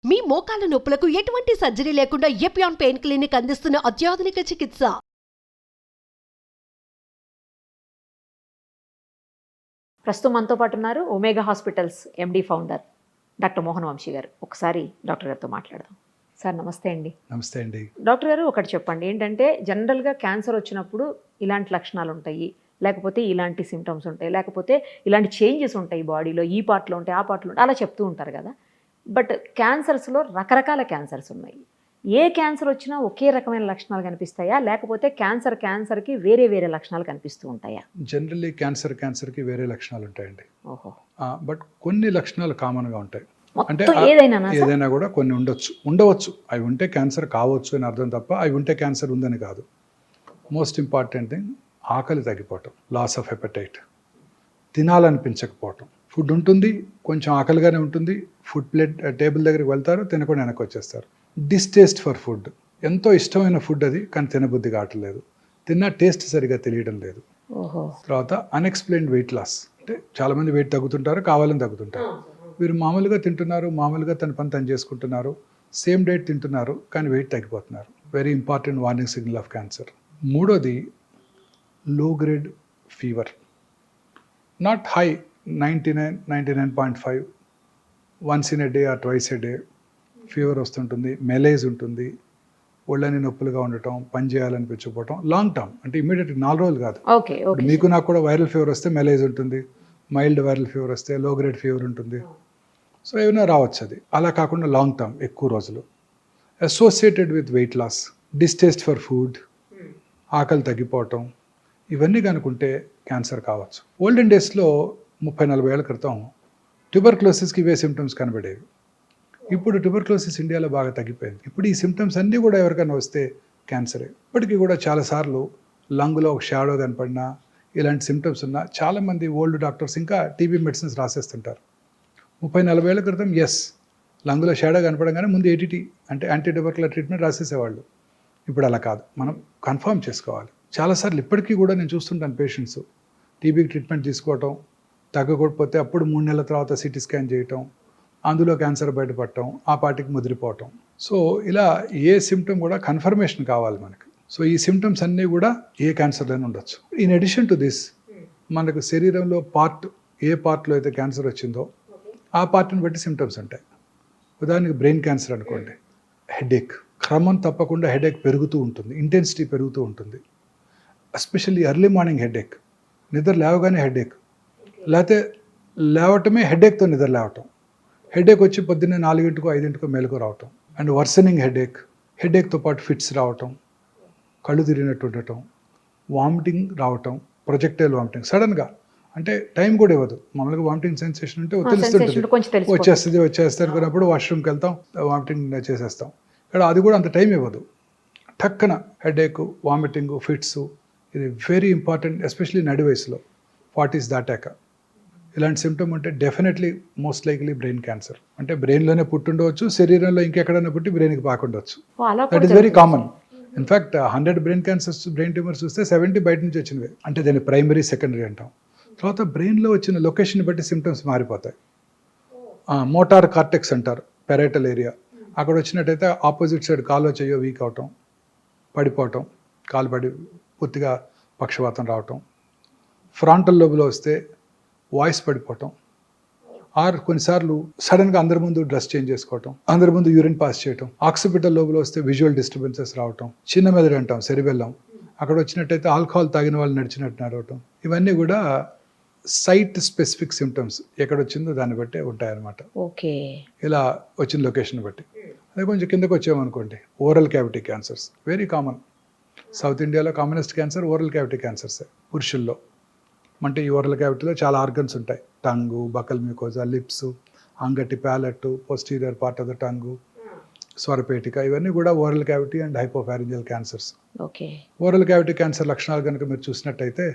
మీ మోకాల నొప్పులకు ఎటువంటి సర్జరీ లేకుండా ఎపియాన్ పెయిన్ క్లినిక్ అందిస్తున్న అత్యాధునిక చికిత్స. ప్రస్తుతం మనతో పాటు ఉన్నారు ఒమేగా హాస్పిటల్స్ ఎండి ఫౌండర్ డాక్టర్ మోహన్ వంశీ గారు. ఒకసారి డాక్టర్ గారితో మాట్లాడదాం. సార్ నమస్తే అండి. నమస్తే అండి. డాక్టర్ గారు ఒకటి చెప్పండి, ఏంటంటే జనరల్గా క్యాన్సర్ వచ్చినప్పుడు ఇలాంటి లక్షణాలు ఉంటాయి, లేకపోతే ఇలాంటి సిమ్టమ్స్ ఉంటాయి, లేకపోతే ఇలాంటి చేంజెస్ ఉంటాయి బాడీలో, ఈ పార్ట్లో ఉంటాయి, ఆ పార్ట్లో ఉంటాయి, అలా చెప్తూ ఉంటారు కదా. బట్ క్యాన్సర్స్లో రకరకాల క్యాన్సర్స్ ఉన్నాయి. ఏ క్యాన్సర్ వచ్చినా ఒకే రకమైన లక్షణాలు కనిపిస్తాయా, లేకపోతే క్యాన్సర్కి వేరే వేరే లక్షణాలు కనిపిస్తూ ఉంటాయా? జనరల్లీ క్యాన్సర్కి వేరే లక్షణాలు ఉంటాయండి. ఓహో. బట్ కొన్ని లక్షణాలు కామన్గా ఉంటాయి. అంటే ఏదైనా కూడా కొన్ని ఉండవచ్చు. అవి ఉంటే క్యాన్సర్ కావచ్చు అని అర్థం తప్ప అవి ఉంటే క్యాన్సర్ ఉందని కాదు. మోస్ట్ ఇంపార్టెంట్ థింగ్ ఆకలి తగ్గిపోవటం, లాస్ ఆఫ్ హెపటైట్, తినాలనిపించకపోవటం. ఫుడ్ ఉంటుంది, కొంచెం ఆకలిగానే ఉంటుంది, ఫుడ్ ప్లేట్ టేబుల్ దగ్గరికి వెళ్తారు, తినకుండా వెనక్కి వచ్చేస్తారు. డిస్టేస్ట్ ఫర్ ఫుడ్, ఎంతో ఇష్టమైన ఫుడ్ అది, కానీ తినబుద్ధి కావట్లేదు, తిన్న టేస్ట్ సరిగా తెలియడం లేదు. తర్వాత అన్ఎక్స్ప్లెయిన్డ్ వెయిట్ లాస్, అంటే చాలామంది వెయిట్ తగ్గుతుంటారు, కావాలని తగ్గుతుంటారు. వీరు మామూలుగా తింటున్నారు, మామూలుగా తన పని తను చేసుకుంటున్నారు, సేమ్ డైట్ తింటున్నారు, కానీ వెయిట్ తగ్గిపోతున్నారు. Very important warning signal of cancer. మూడోది లో grade fever, not high, 99.5, once in a day or twice a day fever వస్తుంటుంది, మెలేజ్ ఉంటుంది, ఒళ్ళని నొప్పులుగా ఉండటం, పని చేయాలనిపించకపోవటం, లాంగ్ టర్మ్, అంటే ఇమీడియట్ 4 రోజులు కాదు. మీకు నాకు కూడా వైరల్ ఫీవర్ వస్తే మెలేజ్ ఉంటుంది, మైల్డ్ వైరల్ ఫీవర్ వస్తే లో గ్రేడ్ ఫీవర్ ఉంటుంది. సో ఏమైనా రావచ్చు అది. అలా కాకుండా లాంగ్ టర్మ్, ఎక్కువ రోజులు, associated with weight loss, distaste for food, ఆకలి తగ్గిపోవటం, ఇవన్నీ కనుకుంటే క్యాన్సర్ కావచ్చు. ఓల్డెన్ డేస్లో 30-40 ఏళ్ల క్రితం ట్యూబర్క్లోసిస్కి ఇవే సిమ్టమ్స్ కనబడేవి. ఇప్పుడు ట్యూబర్క్లోసిస్ ఇండియాలో బాగా తగ్గిపోయింది. ఇప్పుడు ఈ సిమ్టమ్స్ అన్నీ కూడా ఎవరికైనా వస్తే క్యాన్సరే. ఇప్పటికీ కూడా చాలాసార్లు లంగ్లో ఒక షాడో కనపడినా, ఇలాంటి సిమ్టమ్స్ ఉన్నా చాలామంది ఓల్డ్ డాక్టర్స్ ఇంకా టీబీ మెడిసిన్స్ రాసేస్తుంటారు. 30-40 ఏళ్ల క్రితం లంగ్లో షాడో కనపడగానే ముందు ఏటీటీ అంటే యాంటీ ట్యూబర్కులర్ ట్రీట్మెంట్ రాసేసేవాళ్ళు. ఇప్పుడు అలా కాదు, మనం కన్ఫర్మ్ చేసుకోవాలి. చాలాసార్లు ఇప్పటికీ కూడా నేను చూస్తుంటాను, పేషెంట్స్ టీబీకి ట్రీట్మెంట్ తీసుకోవటం, తగ్గకపోతే అప్పుడు 3 నెలల తర్వాత సిటీ స్కాన్ చేయటం, అందులో క్యాన్సర్ బయటపడటం, ఆ పార్టీకి ముదిరిపోవటం. సో ఇలా ఏ సిమ్టమ్ కూడా కన్ఫర్మేషన్ కావాలి మనకి. సో ఈ సిమ్టమ్స్ అన్నీ కూడా ఏ క్యాన్సర్లోనే ఉండొచ్చు. ఇన్ అడిషన్ టు దిస్, మనకు శరీరంలో ఏ పార్ట్లో అయితే క్యాన్సర్ వచ్చిందో ఆ పార్ట్ని బట్టి సిమ్టమ్స్ ఉంటాయి. ఉదాహరణకి బ్రెయిన్ క్యాన్సర్ అనుకోండి, హెడేక్, క్రమం తప్పకుండా హెడేక్ పెరుగుతూ ఉంటుంది, ఇంటెన్సిటీ పెరుగుతూ ఉంటుంది. ఎస్పెషల్లీ ఎర్లీ మార్నింగ్ హెడేక్, నిద్ర లేవగానే హెడేక్, లేకపోతే లేవటమే హెడేక్తో నిద్ర లేవటం, హెడేక్ వచ్చి పొద్దున్నే 4-5 మేలుకు రావటం, అండ్ వర్సనింగ్ హెడేక్తో పాటు ఫిట్స్ రావటం, కళ్ళు తిరిగినట్టు ఉండటం, వామిటింగ్ రావటం, ప్రొజెక్టైల్ వామిటింగ్ సడన్గా, అంటే టైం కూడా ఇవ్వదు. మామూలుగా వామిటింగ్ సెన్సేషన్ అంటే తెలుస్తుంటుంది, వచ్చేస్తే అనుకున్నప్పుడు వాష్రూమ్కి వెళ్తాం, వామిటింగ్ చేసేస్తాం. ఇక్కడ అది కూడా అంత టైం ఇవ్వదు. టక్కన హెడేక్, వామిటింగ్, ఫిట్స్, ఇది వెరీ ఇంపార్టెంట్, ఎస్పెషలీ నడి వయసులో 40s దాటాక ఇలాంటి సిమ్టమ్ ఉంటే definitely most likely brain cancer. అంటే బ్రెయిన్లోనే పుట్టుండవచ్చు, శరీరంలో ఇంకెక్కడైనా పుట్టి బ్రెయిన్కి పాకుండవచ్చు. That is very common. In fact 100 brain cancers, brain tumours వస్తే 70 బయట నుంచి వచ్చినవి. అంటే దాన్ని ప్రైమరీ, సెకండరీ అంటాం. తర్వాత బ్రెయిన్లో వచ్చిన లొకేషన్ బట్టి సిమ్టమ్స్ మారిపోతాయి. మోటార్ కార్టెక్స్ అంటారు, పెరైటల్ ఏరియా, అక్కడ వచ్చినట్టయితే ఆపోజిట్ సైడ్ కాలో చెయ్యో వీక్ అవటం, పడిపోవటం, కాలు పడి పూర్తిగా పక్షవాతం రావటం. ఫ్రాంటల్ లోబులో వస్తే వాయిస్ పడిపోవటం, ఆర్ కొన్నిసార్లు సడన్గా అందరి ముందు డ్రెస్ చేంజ్ చేసుకోవటం, అందరి ముందు యూరిన్ పాస్ చేయటం. ఆక్సిపిటల్ లోబులో వస్తే విజువల్ డిస్టర్బెన్సెస్ రావటం. చిన్న మెదడు అంటాం, సెరిబెల్లం, అక్కడ వచ్చినట్టయితే ఆల్కహాల్ తాగిన వాళ్ళు నడిచినట్టు నడవటం. ఇవన్నీ కూడా సైట్ స్పెసిఫిక్ సిమ్టమ్స్, ఎక్కడ వచ్చిందో దాన్ని బట్టే ఉంటాయన్నమాట. ఓకే, ఇలా వచ్చిన లొకేషన్ బట్టి. అదే కొంచెం కిందకు వచ్చామనుకోండి, oral cavity cancers very common. South ఇండియాలో కామనెస్ట్ క్యాన్సర్ ఓరల్ క్యావిటీ క్యాన్సర్సే పురుషుల్లో. అంటే ఈ ఓరల్ క్యావిటీలో చాలా ఆర్గన్స్ ఉంటాయి, టంగు, బకల్ మ్యూకోజా, లిప్స్, అంగటి, palate, posterior part of the tongue, స్వరపేటిక, ఇవన్నీ కూడా oral cavity and hypopharyngeal cancers. Okay. Oral cavity cancer లక్షణాలు కనుక మీరు చూసినట్టయితే,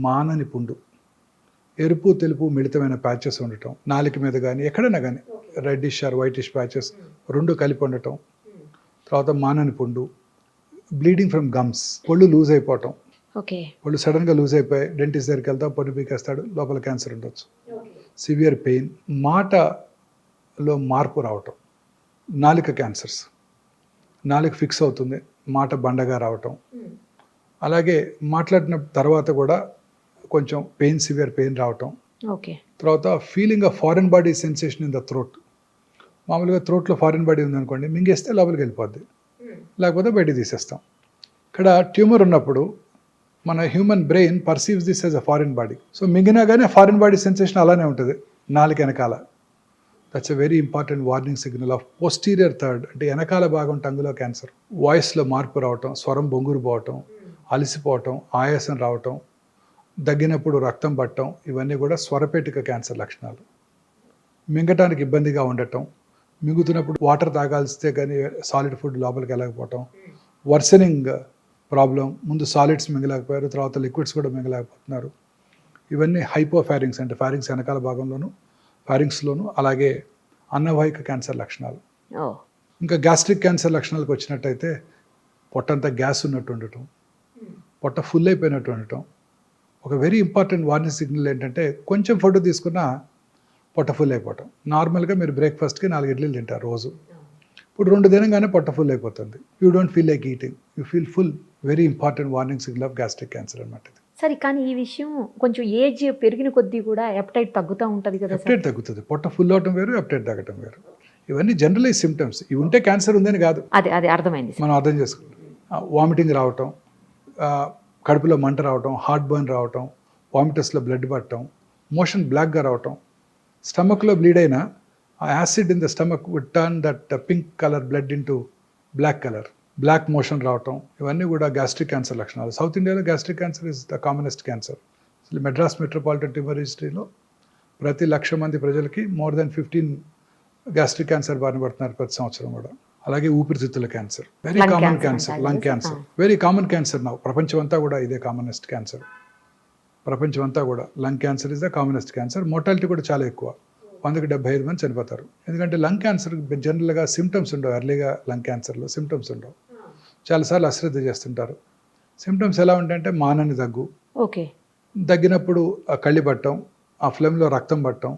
మానని పుండు, ఎరుపు తెలుపు మిళితమైన ప్యాచెస్ ఉండటం, నాలుక మీద కానీ ఎక్కడైనా కానీ రెడ్డిష్ ఆర్ వైటిష్ ప్యాచెస్ 2 కలిపి ఉండటం. తర్వాత మానని పుండు, బ్లీడింగ్ ఫ్రమ్ గమ్స్, పళ్ళు లూజ్ అయిపోవటం, పళ్ళు సడన్గా లూజ్ అయిపోయి డెంటిస్ట్ దగ్గరికి వెళ్తాం, పన్ను పీకేస్తాడు, లోపల క్యాన్సర్ ఉండొచ్చు. సివియర్ పెయిన్, మాటలో మార్పు రావటం, నాలుక క్యాన్సర్స్, నాలుక ఫిక్స్ అవుతుంది, మాట బండగా రావటం, అలాగే మాట్లాడిన తర్వాత కూడా కొంచెం సివియర్ పెయిన్ రావటం, ఓకే. తర్వాత feeling of foreign body sensation in the throat. మామూలుగా థ్రోట్లో ఫారిన్ బాడీ ఉందనుకోండి, మింగేస్తే లోపలికి వెళ్ళిపోద్ది, లేకపోతే బయట తీసేస్తాం. ఇక్కడ ట్యూమర్ ఉన్నప్పుడు మన human brain perceives this as a foreign body. So మింగినా కానీ ఫారిన్ బాడీ సెన్సేషన్ అలానే ఉంటుంది నాలుక వెనకాల. That's a very important warning signal of posterior third, అంటే వెనకాల భాగం టంగులో క్యాన్సర్. వాయిస్లో మార్పు రావటం, స్వరం బొంగురు పోవటం, అలసిపోవటం, ఆయాసం రావటం, దగ్గినప్పుడు రక్తం పట్టడం, ఇవన్నీ కూడా స్వరపేటిక క్యాన్సర్ లక్షణాలు. మింగటానికి ఇబ్బందిగా ఉండటం, మింగుతున్నప్పుడు వాటర్ తాగాల్స్తే కానీ సాలిడ్ ఫుడ్ లోపలికి వెళ్ళకపోవటం, వర్సనింగ్ ప్రాబ్లం, ముందు సాలిడ్స్ మింగలేకపోయారు, తర్వాత లిక్విడ్స్ కూడా మింగలేకపోతున్నారు. ఇవన్నీ హైపోఫారింగ్స్, అంటే ఫారింగ్స్ వెనకాల భాగంలోను, ఫారింగ్స్లోను, అలాగే అన్నవాహిక క్యాన్సర్ లక్షణాలు. ఇంకా గ్యాస్ట్రిక్ క్యాన్సర్ లక్షణాలకు వచ్చినట్టయితే పొట్టంతా గ్యాస్ ఉన్నట్టు ఉండటం, పొట్ట ఫుల్ అయిపోయినట్టు ఉండటం. ఒక వెరీ ఇంపార్టెంట్ వార్నింగ్ సిగ్నల్ ఏంటంటే కొంచెం ఫుడ్ తీసుకున్నా పొట్ట ఫుల్ అయిపోవటం. నార్మల్గా మీరు బ్రేక్ఫాస్ట్కి 4 ఇడ్లీలు తింటారు రోజు, ఇప్పుడు 2 తినగానే పొట్ట ఫుల్ అయిపోతుంది. You don't feel like eating, you feel full. Very important warning signal of gastric cancer అనమాట ఇది. సరే, కానీ ఈ విషయం కొంచెం ఏజ్ పెరిగిన కొద్దీ కూడా ఎప్టైట్ తగ్గుతూ ఉంటుంది కదా? ఎప్టైట్ తగ్గుతుంది, పొట్ట ఫుల్ అవటం వేరు, ఎప్టైట్ తగ్గటం వేరు. ఇవన్నీ జనరలైజ్ సిమ్టమ్స్. ఇవి ఉంటే క్యాన్సర్ ఉందని కాదు, అదే అర్థమైంది. మనం అర్థం చేసుకుంటాం. వామిటింగ్ రావటం, కడుపులో మంట రావటం, హార్ట్ బర్న్ రావటం, వామిటస్లో బ్లడ్ పట్టడం, మోషన్ బ్లాక్గా రావటం, స్టమక్లో బ్లీడ్ అయినా ఆ acid in the stomach would turn that pink colour blood into black colour, black motion రావటం, ఇవన్నీ కూడా గ్యాస్ట్రిక్ క్యాన్సర్ లక్షణాలు. సౌత్ ఇండియాలో gastric cancer is the commonest cancer. అసలు మెడ్రాస్ మెట్రోపాలిటన్ ట్యూమర్ రిజిస్ట్రీలో ప్రతి 1,00,000 మంది ప్రజలకి మోర్ దెన్ 15 గ్యాస్ట్రిక్ క్యాన్సర్ బారిన పడుతున్నారు ప్రతి సంవత్సరం కూడా. అలాగే ఊపిరితిత్తుల cancer, very common cancer. Lung cancer very common cancer నా ప్రపంచం అంతా కూడా ఇదే కామనెస్ట్ క్యాన్సర్. ప్రపంచం అంతా కూడా lung cancer is the commonest cancer. Mortality కూడా చాలా ఎక్కువ, 100కి 75 మంది చనిపోతారు. ఎందుకంటే లంగ్ క్యాన్సర్ జనరల్గా సిమ్టమ్స్ ఉండవు. ఎర్లీగా లంగ్ క్యాన్సర్లో సిమ్టమ్స్ ఉండవు, చాలాసార్లు అశ్రద్ధ చేస్తుంటారు. సిమ్టమ్స్ ఎలా ఉంటాయంటే మానని దగ్గు, ఓకే, దగ్గినప్పుడు ఆ కళ్ళి పట్టడం, ఆ ఫ్లెమ్లో రక్తం పట్టడం,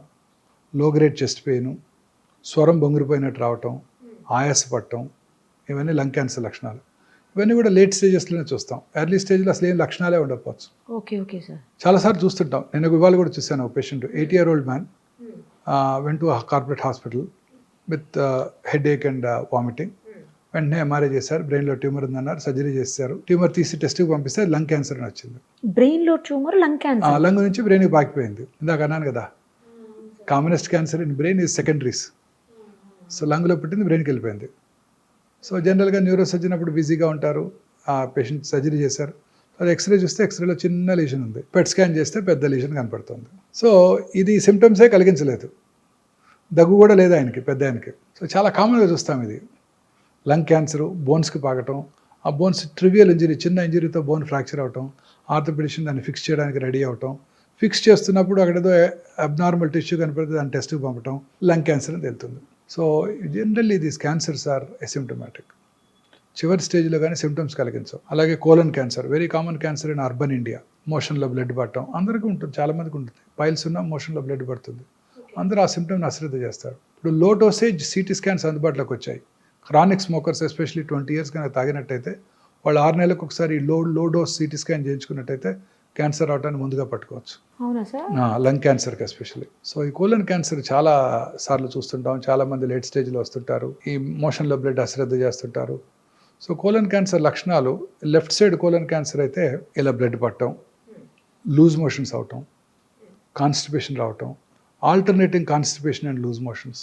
లో గ్రేడ్ చెస్ట్ పెయిన్, స్వరం బొంగిరిపోయినట్టు రావటం, ఆయాస పట్టడం, ఇవన్నీ లంగ్ క్యాన్సర్ లక్షణాలు. ఇవన్నీ కూడా లేట్ స్టేజెస్లోనే చూస్తాం. ఎర్లీ స్టేజ్లో అసలు ఏం లక్షణాలే ఉండకపోవచ్చు. Okay okay sir. చాలాసార్లు చూస్తుంటాం. నేను ఇవాళ కూడా చూశాను, patient 80-year-old man went to corporate hospital with headache and vomiting. వెంటనే ఎంఆర్ఐ చేశారు, బ్రెయిన్లో ట్యూమర్ ఉందన్నారు, సర్జరీ చేశారు. ట్యూమర్ తీసి టెస్ట్కి పంపిస్తే లంగ్ క్యాన్సర్ అని వచ్చింది. బ్రెయిన్లో ట్యూమర్, లంగ్ క్యాన్సర్, లంగ్ నుంచి బ్రెయిన్కి పాకిపోయింది. ఇందాక అన్నాను కదా, commonest cancer in brain is secondaries. So లంగ్లో పుట్టింది బ్రెయిన్కి వెళ్ళిపోయింది. సో జనరల్గా న్యూరో సర్జన్ అప్పుడు బిజీగా ఉంటారు, ఆ పేషెంట్ సర్జరీ చేశారు. అది ఎక్స్రే చూస్తే ఎక్స్రేలో చిన్న లీషన్ ఉంది, పెట్ స్కాన్ చేస్తే పెద్ద లీషన్ కనపడుతుంది. సో ఇది సిమ్టమ్సే కలిగించలేదు, దగ్గు కూడా లేదు ఆయనకి, పెద్ద ఆయనకి. సో చాలా కామన్గా చూస్తాం ఇది. లంగ్ క్యాన్సరు, బోన్స్కి పాకటం, ఆ బోన్స్ ట్రివియల్ ఇంజరీ, చిన్న ఇంజరీతో బోన్ ఫ్రాక్చర్ అవటం, ఆర్థోపెడిషన్ దాన్ని ఫిక్స్ చేయడానికి రెడీ అవటం, ఫిక్స్ చేస్తున్నప్పుడు అక్కడేదో అబ్నార్మల్ టిష్యూ కనపడితే దాన్ని టెస్ట్కి పంపటం, లంగ్ క్యాన్సర్ అని తెలుస్తుంది. So generally these cancers are asymptomatic. చివరి స్టేజ్లో కానీ సిమ్టమ్స్ కలిగించవు. అలాగే colon cancer, very common cancer in urban India. మోషన్లో బ్లడ్ పట్టడం అందరికీ ఉంటుంది, చాలామందికి ఉంటుంది. పైల్స్ ఉన్నా మోషన్లో బ్లడ్ పడుతుంది, అందరూ ఆ సిమ్టమ్ని అశ్రద్ధ చేస్తారు. ఇప్పుడు లో డోసేజ్ సిటీ స్కాన్స్ అందుబాటులోకి వచ్చాయి. క్రానిక్ స్మోకర్స్ ఎస్పెషల్లీ 20 years కనుక తాగినట్టయితే వాళ్ళు 6 నెలలకు ఒకసారి లో డోస్ సిటీ స్కాన్ చేయించుకున్నట్టయితే క్యాన్సర్ అవటాన్ని ముందుగా పట్టుకోవచ్చు. అవునా సార్? లంగ్ క్యాన్సర్కి ఎస్పెషల్లీ. సో ఈ కోలన్ క్యాన్సర్ చాలా సార్లు చూస్తుంటాం, చాలామంది లేట్ స్టేజ్లో వస్తుంటారు, ఈ మోషన్లో బ్లడ్ అశ్రద్ధ చేస్తుంటారు. సో కోలన్ క్యాన్సర్ లక్షణాలు, లెఫ్ట్ సైడ్ కోలన్ క్యాన్సర్ అయితే ఇలా బ్లడ్ పట్టడం, లూజ్ మోషన్స్ అవటం, కాన్స్టిపేషన్ రావటం, alternating constipation and loose motions,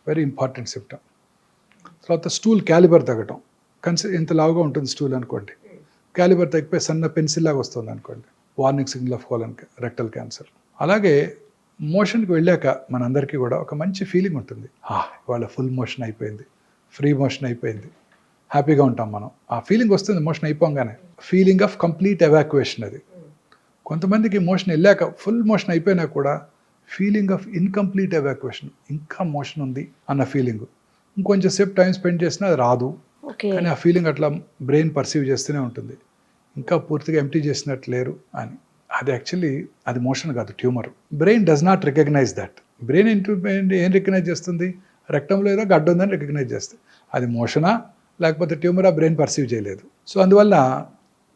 very important symptom. తర్వాత స్టూల్ క్యాలిబర్ తగ్గటం, ఇంత లావుగా ఉంటుంది స్టూల్ అనుకోండి, క్యాలిబర్ తగ్గిపోయి సన్న పెన్సిల్ లాగా వస్తుంది అనుకోండి, warning signal of colon rectal cancer. అలాగే మోషన్కి వెళ్ళాక మనందరికీ కూడా ఒక మంచి ఫీలింగ్ ఉంటుంది, ఇవాళ ఫుల్ మోషన్ అయిపోయింది, ఫ్రీ మోషన్ అయిపోయింది, హ్యాపీగా ఉంటాం మనం. ఆ ఫీలింగ్ వస్తుంది మోషన్ అయిపోగానే, ఫీలింగ్ ఆఫ్ కంప్లీట్ ఎవాక్యుయేషన్. అది కొంతమందికి మోషన్ వెళ్ళాక ఫుల్ మోషన్ అయిపోయినా కూడా ఫీలింగ్ ఆఫ్ ఇన్కంప్లీట్ ఎవాక్యుయేషన్, ఇంకా మోషన్ ఉంది అన్న ఫీలింగ్. ఇంకొంచెం సేపు టైం స్పెండ్ చేసినా అది రాదు, కానీ ఆ ఫీలింగ్ అట్లా బ్రెయిన్ పర్సీవ్ చేస్తూనే ఉంటుంది, ఇంకా పూర్తిగా ఎంప్టీ చేసినట్టు లేరు అని. అది యాక్చువల్లీ అది మోషన్ కాదు, tumour. Brain does not recognise that. Brain ఏం రికగ్నైజ్ చేస్తుంది, రెక్టంలో ఏదో గడ్డ ఉందని రికగ్నైజ్ చేస్తాయి. అది మోషనా లేకపోతే ట్యూమరా బ్రెయిన్ పర్సీవ్ చేయలేదు. సో అందువల్ల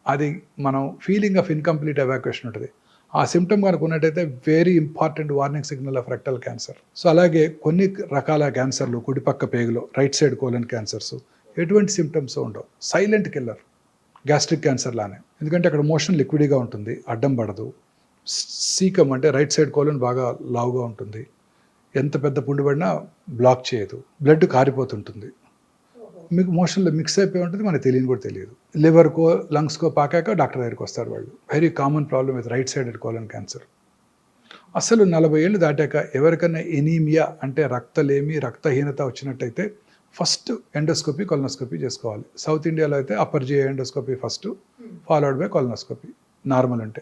అది మనం ఫీలింగ్ ఆఫ్ ఇన్కంప్లీట్ ఎవాక్యుయేషన్ ఉంటుంది. ఆ సిమ్టమ్ కనుక ఉన్నట్టయితే very important warning signal of rectal cancer. So అలాగే కొన్ని రకాల క్యాన్సర్లు కుడిపక్క పేగులో రైట్ సైడ్ కోలన్ క్యాన్సర్స్ ఎటువంటి సిమ్టమ్స్ ఉండవు, సైలెంట్ కిల్లర్. గ్యాస్ట్రిక్ క్యాన్సర్ లానే, ఎందుకంటే అక్కడ మోషన్ లిక్విడ్గా ఉంటుంది, అడ్డం పడదు. సీకమ్ అంటే రైట్ సైడ్ కోలన్ బాగా లావుగా ఉంటుంది, ఎంత పెద్ద పుండు పడినా బ్లాక్ చేయదు, బ్లడ్ కారిపోతుంటుంది, మీకు మోషన్లో మిక్స్ అయిపోయి ఉంటుంది, మనకు తెలియని కూడా తెలియదు. లివర్కో లంగ్స్కో పాకాక డాక్టర్ దగ్గరికి వస్తారు వాళ్ళు. Very common problem with right sided colon cancer. అసలు 40 ఏళ్ళు దాటాక ఎవరికైనా ఎనీమియా అంటే రక్తలేమి రక్తహీనత వచ్చినట్టయితే ఫస్ట్ ఎండోస్కోపీ కొలనోస్కోపీ చేసుకోవాలి. సౌత్ ఇండియాలో అయితే upper GI endoscopy first, followed by colonoscopy normal అంటే.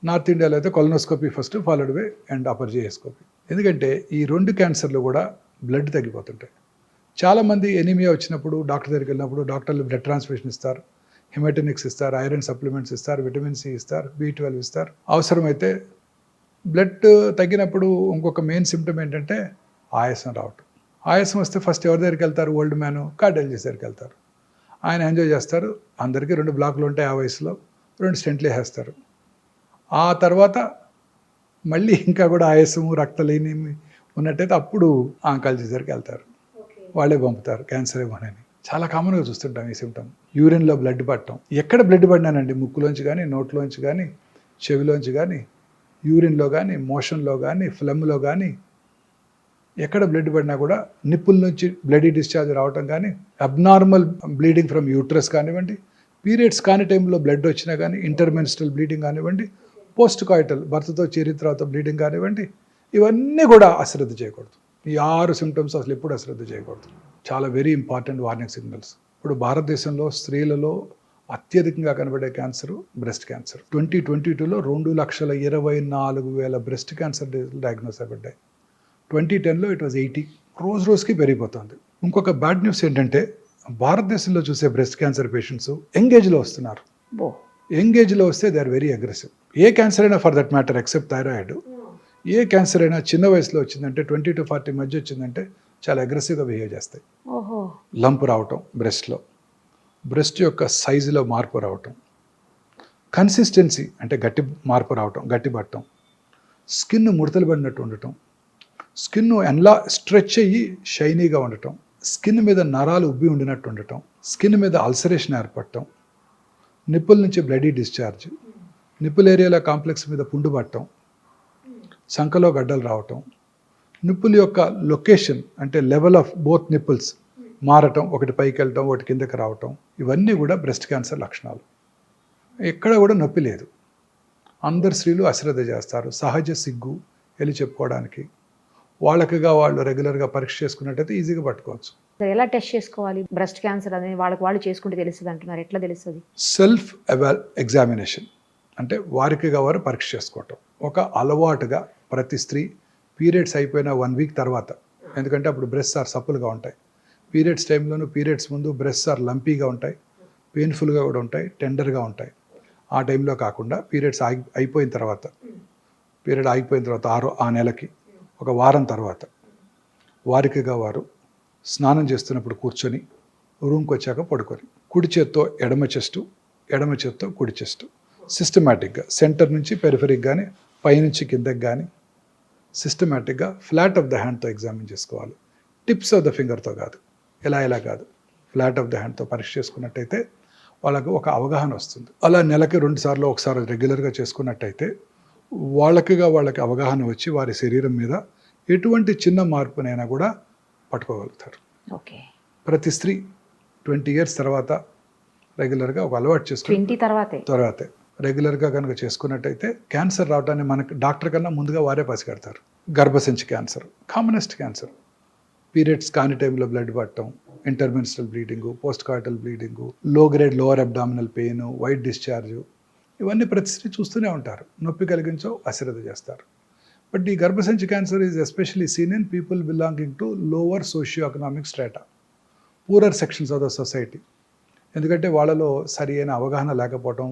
నార్త్ ఇండియాలో అయితే colonoscopy first, followed by and upper GI scopy. ఎందుకంటే ఈ 2 క్యాన్సర్లు కూడా బ్లడ్ తగ్గిపోతుంటాయి. చాలామంది ఎనీమియా వచ్చినప్పుడు డాక్టర్ దగ్గరికి వెళ్ళినప్పుడు డాక్టర్లు బ్లడ్ ట్రాన్స్ఫ్యూషన్ ఇస్తారు, హిమటోనిక్స్ ఇస్తారు, ఐరన్ సప్లిమెంట్స్ ఇస్తారు, విటమిన్ సి ఇస్తారు, B12 ఇస్తారు. అవసరమైతే బ్లడ్ తగ్గినప్పుడు ఇంకొక మెయిన్ సిమ్టమ్ ఏంటంటే ఆయాసం రావటం. ఆయాసం వస్తే ఫస్ట్ ఎవరి దగ్గరికి వెళ్తారు? ఓల్డ్ మ్యాన్, కార్డియాలజిస్ట్ దగ్గరికి వెళ్తారు. ఆయన ఎంజాయ్ చేస్తారు, అందరికీ 2 బ్లాకులు ఉంటాయి ఆ వయసులో, 2 స్టెంట్లు వేసేస్తారు. ఆ తర్వాత మళ్ళీ ఇంకా కూడా ఆయాసము రక్తలేని ఉన్నట్టయితే అప్పుడు ఆంకాలజిస్ట్ దగ్గరికి వెళ్తారు, వాళ్ళే పంపుతారు క్యాన్సర్ ఏమోనని. చాలా కామన్గా చూస్తుంటాం ఈ సిమ్టమ్. యూరిన్లో బ్లడ్ పట్టడం. ఎక్కడ బ్లడ్ పడినానండి, ముక్కులోంచి కానీ, నోట్లోంచి కానీ, చెవిలోంచి కానీ, యూరిన్లో కానీ, మోషన్లో కానీ, ఫ్లమ్లో కానీ, ఎక్కడ బ్లడ్ పడినా కూడా నిప్పుల నుంచి బ్లడీ డిశ్చార్జ్ రావటం కానీ, అబ్నార్మల్ బ్లీడింగ్ ఫ్రమ్ యూట్రస్ కానివ్వండి, పీరియడ్స్ కాని టైంలో బ్లడ్ వచ్చినా కానీ, ఇంటర్మెన్స్ట్రల్ బ్లీడింగ్ కానివ్వండి, పోస్ట్ కాయిటల్ భర్తతో చేరిన తర్వాత బ్లీడింగ్ కానివ్వండి, ఇవన్నీ కూడా అశ్రద్ధ చేయకూడదు. ఈ 6 సిమ్టమ్స్ అసలు ఎప్పుడు అశ్రద్ధ చేయకూడదు. చాలా వెరీ ఇంపార్టెంట్ వార్నింగ్ సిగ్నల్స్. ఇప్పుడు భారతదేశంలో స్త్రీలలో అత్యధికంగా కనబడే క్యాన్సర్ బ్రెస్ట్ క్యాన్సర్. 2022లో 2,24,000 బ్రెస్ట్ క్యాన్సర్ డయాగ్నోస్ అయిపడ్డాయి. 2010లో ఇట్ వాజ్ 80. రోజుకి పెరిగిపోతుంది. ఇంకొక బ్యాడ్ న్యూస్ ఏంటంటే భారతదేశంలో చూసే బ్రెస్ట్ క్యాన్సర్ పేషెంట్స్ యంగ్ ఏజ్లో వస్తున్నారు. యంగ్ ఏజ్లో వస్తే దే ఆర్ వెరీ అగ్రెసివ్. ఏ క్యాన్సర్ అయినా for that matter except thyroid, ఏ క్యాన్సర్ అయినా చిన్న వయసులో వచ్చిందంటే 20 to 40 మధ్య వచ్చిందంటే చాలా అగ్రెసివ్గా బిహేవ్ చేస్తాయి. లంప్ రావటం బ్రెస్ట్లో, బ్రెస్ట్ యొక్క సైజులో మార్పు రావటం, కన్సిస్టెన్సీ అంటే గట్టి మార్పు రావటం, గట్టి పట్టడం, స్కిన్ ముడతలు పడినట్టు ఉండటం, స్కిన్ ఎలా స్ట్రెచ్ అయ్యి షైనీగా ఉండటం, స్కిన్ మీద నరాలు ఉబ్బి ఉండినట్టు ఉండటం, స్కిన్ మీద అల్సరేషన్ ఏర్పడటం, నిప్పుల నుంచి బ్లడీ డిశ్చార్జ్, నిప్పుల ఏరియాలో కాంప్లెక్స్ మీద పుండు పట్టడం, సంకలో గడ్డలు రావటం, నిప్పుల యొక్క లొకేషన్ అంటే లెవెల్ ఆఫ్ బోత్ నిప్పుల్స్ మారటం, ఒకటి పైకి వెళ్ళటం ఒకటి కిందకి రావటం, ఇవన్నీ కూడా బ్రెస్ట్ క్యాన్సర్ లక్షణాలు. ఎక్కడ కూడా నొప్పి లేదు. అందరు స్త్రీలు అశ్రద్ధ చేస్తారు, సహజ సిగ్గు వెళ్ళి చెప్పుకోవడానికి. వాళ్ళకిగా వాళ్ళు రెగ్యులర్గా పరీక్ష చేసుకున్నట్టయితే ఈజీగా పట్టుకోవచ్చు. ఎలా టెస్ట్ చేసుకోవాలి బ్రెస్ట్ క్యాన్సర్ అనేది? వాళ్ళు చేసుకుంటే తెలుస్తుంది అంటున్నారు, ఎట్లా తెలుస్తుంది? సెల్ఫ్ ఎగ్జామినేషన్ అంటే వారికిగా వారు పరీక్ష చేసుకోవటం ఒక అలవాటుగా ప్రతి స్త్రీ పీరియడ్స్ అయిపోయిన 1 వీక్ తర్వాత, ఎందుకంటే అప్పుడు బ్రెస్ట్ ఆర్ సప్పులుగా ఉంటాయి. పీరియడ్స్ టైంలోనూ పీరియడ్స్ ముందు బ్రెస్ట్ ఆర్ లంపీగా ఉంటాయి, పెయిన్ఫుల్గా కూడా ఉంటాయి, టెండర్గా ఉంటాయి. ఆ టైంలో కాకుండా పీరియడ్స్ అయిపోయిన తర్వాత, పీరియడ్ ఆగిపోయిన తర్వాత ఆ నెలకి 1 వారం తర్వాత వారికిగా వారు స్నానం చేస్తున్నప్పుడు కూర్చొని రూమ్కి వచ్చాక పడుకొని కుడి చేత్తో ఎడమ చెస్టు, ఎడమ చేత్తో కుడి చెస్టు సిస్టమేటిక్గా సెంటర్ నుంచి పెరిఫెరిక్ కానీ పైనుంచి కిందకి కానీ సిస్టమేటిక్గా ఫ్లాట్ ఆఫ్ ద హ్యాండ్తో ఎగ్జామిన్ చేసుకోవాలి. టిప్స్ ఆఫ్ ద ఫింగర్తో కాదు, ఎలా కాదు, ఫ్లాట్ ఆఫ్ ద హ్యాండ్తో పరీక్ష చేసుకున్నట్టయితే వాళ్ళకు ఒక అవగాహన వస్తుంది. అలా నెలకి 2 సార్లు ఒకసారి రెగ్యులర్గా చేసుకున్నట్టయితే వాళ్ళకి అవగాహన వచ్చి వారి శరీరం మీద ఎటువంటి చిన్న మార్పునైనా కూడా పట్టుకోగలుగుతారు. ఓకే. ప్రతి స్త్రీ 20 years తర్వాత రెగ్యులర్గా ఒక అలవాటు చేసుకుని తర్వాతే రెగ్యులర్గా కనుక చేసుకున్నట్టయితే క్యాన్సర్ రావడాన్ని మనకు డాక్టర్ కన్నా ముందుగా వారే పసిగడతారు. గర్భసంచి క్యాన్సర్ కామనెస్ట్ క్యాన్సర్. పీరియడ్స్ కాని టైంలో బ్లడ్ పట్టడం, intermenstrual bleeding, post coital bleeding, low grade lower abdominal pain, white discharge, ఇవన్నీ ప్రతి స్త్రీ చూస్తూనే ఉంటారు. నొప్పి కలిగించో అశ్రద్ధ చేస్తారు. బట్ ఈ గర్భసంచి cancer is especially seen in people belonging to lower socio economic strata, poorer sections of the society. ఎందుకంటే వాళ్ళలో సరి అయిన అవగాహన లేకపోవడం,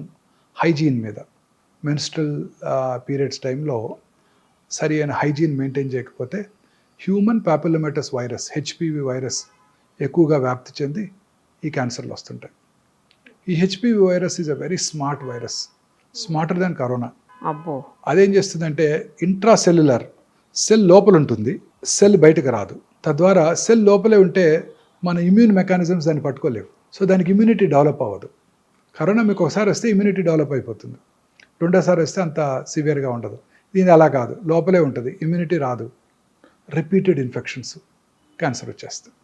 హైజీన్ మీద, మెన్స్ట్రల్ పీరియడ్స్ టైంలో సరి అయిన హైజీన్ మెయింటైన్ చేయకపోతే హ్యూమన్ పాపిలోమేటస్ వైరస్ హెచ్పివి వైరస్ ఎక్కువగా వ్యాప్తి చెంది ఈ క్యాన్సర్లు వస్తుంటాయి. ఈ HPV virus is a very smart virus, smarter than corona. అబ్బో. అదేం చేస్తుందంటే ఇంట్రాసెల్యులర్ సెల్ లోపల ఉంటుంది, సెల్ బయటకు రాదు. తద్వారా సెల్ లోపలే ఉంటే మన ఇమ్యూన్ మెకానిజమ్స్ దాన్ని పట్టుకోలేవు. సో దానికి ఇమ్యూనిటీ డెవలప్ అవ్వదు. కరోనా మీకు ఒకసారి వస్తే ఇమ్యూనిటీ డెవలప్ అయిపోతుంది, రెండోసారి వస్తే అంత సివియర్గా ఉండదు. దీని అలా కాదు, లోపలే ఉంటుంది, ఇమ్యూనిటీ రాదు, రిపీటెడ్ ఇన్ఫెక్షన్స్, క్యాన్సర్ వచ్చేస్తుంది.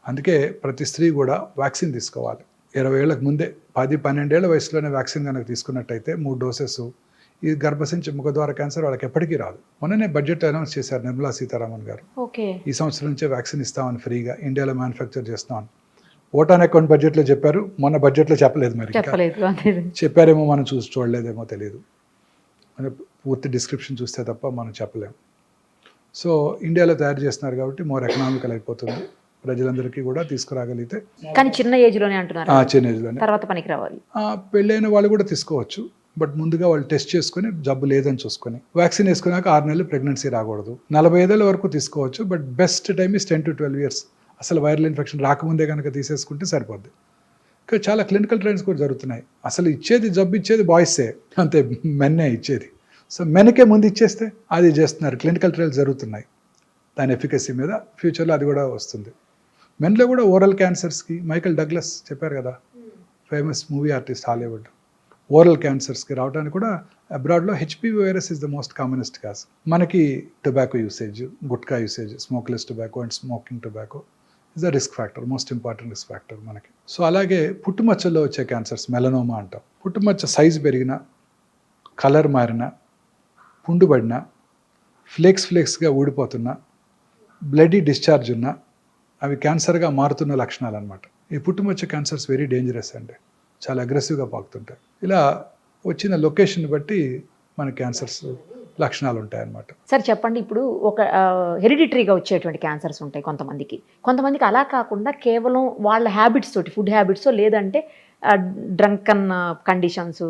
అందుకే ప్రతి స్త్రీ కూడా వ్యాక్సిన్ తీసుకోవాలి. 20 ఏళ్ళకు ముందే 10-12 ఏళ్ల వయసులోనే వ్యాక్సిన్ కనుక తీసుకున్నట్టయితే 3 డోసెస్ ఈ గర్భసంచి ముఖద్వార క్యాన్సర్ వాళ్ళకి ఎప్పటికీ రాదు. మొన్ననే బడ్జెట్ అనౌన్స్ చేశారు నిర్మలా సీతారామన్ గారు. ఓకే. ఈ సంవత్సరం నుంచే వ్యాక్సిన్ ఇస్తామని ఫ్రీగా ఇండియాలో మ్యానుఫ్యాక్చర్ చేస్తామని ఓట్ ఆన్ అకౌంట్ బడ్జెట్లో చెప్పారు, మొన్న బడ్జెట్లో చెప్పలేదు. మరి చెప్పారేమో మనం చూడలేదేమో తెలియదు, మన పూర్తి డిస్క్రిప్షన్ చూస్తే తప్ప మనం చెప్పలేము. సో ఇండియాలో తయారు చేస్తున్నారు కాబట్టి మోర్ ఎకనామికల్ అయిపోతుంది, ప్రజలందరికీ కూడా తీసుకురాగలిగితే. కానీ చిన్న ఏజ్లోనే అంటున్నారు, చిన్న ఏజ్లోనే, తర్వాత పనికి రావాలి. పెళ్ళైన వాళ్ళు కూడా తీసుకోవచ్చు, బట్ ముందుగా వాళ్ళు టెస్ట్ చేసుకుని జబ్బు లేదని చూసుకొని వ్యాక్సిన్ వేసుకున్నాక 6 నెలలు ప్రెగ్నెన్సీ రాకూడదు. 45 ఏళ్ళ వరకు తీసుకోవచ్చు, but best time is 10 to 12 years. అసలు వైరల్ ఇన్ఫెక్షన్ రాకముందే కనుక తీసేసుకుంటే సరిపోద్ది. ఇంకా చాలా క్లినికల్ ట్రయల్స్ కూడా జరుగుతున్నాయి. అసలు జబ్బు ఇచ్చేది బాయ్సే, అంతే, మెన్నే ఇచ్చేది. సో మెన్కే ముందు ఇచ్చేస్తే అది చేస్తున్నారు, క్లినికల్ ట్రయల్స్ జరుగుతున్నాయి దాని ఎఫికసీ మీద. ఫ్యూచర్లో అది కూడా వస్తుంది. మెన్లో కూడా ఓరల్ క్యాన్సర్స్కి మైకల్ డగ్లస్ చెప్పారు కదా, famous movie artist, Hollywood, oral క్యాన్సర్స్కి రావడానికి కూడా అబ్రాడ్లో HPV virus is the most commonest cause. మనకి tobacco usage, gutka usage, smokeless tobacco and smoking tobacco is the risk factor, most important risk factor మనకి. So అలాగే పుట్టుమచ్చల్లో వచ్చే క్యాన్సర్స్, మెలనోమా అంటాం. పుట్టుమచ్చ సైజు పెరిగిన, కలర్ మారిన, పుండుబడిన, ఫ్లేక్స్గా ఊడిపోతున్న, బ్లడీ డిశ్చార్జ్ ఉన్న, అవి క్యాన్సర్గా మారుతున్న లక్షణాలు అనమాట. ఈ పుట్టుమచ్చ క్యాన్సర్స్ వెరీ డేంజరస్ అండి, చాలా అగ్రెసివ్గా పాకుతుంటాయి. ఇలా వచ్చిన లొకేషన్ బట్టి మన క్యాన్సర్స్ లక్షణాలు ఉంటాయన్నమాట. సార్ చెప్పండి, ఇప్పుడు ఒక హెరిడిటరీగా వచ్చేటువంటి క్యాన్సర్స్ ఉంటాయి కొంతమందికి అలా కాకుండా కేవలం వాళ్ళ హ్యాబిట్స్ తోటి, ఫుడ్ హ్యాబిట్స్, లేదంటే డ్రంకన్ కండిషన్స్,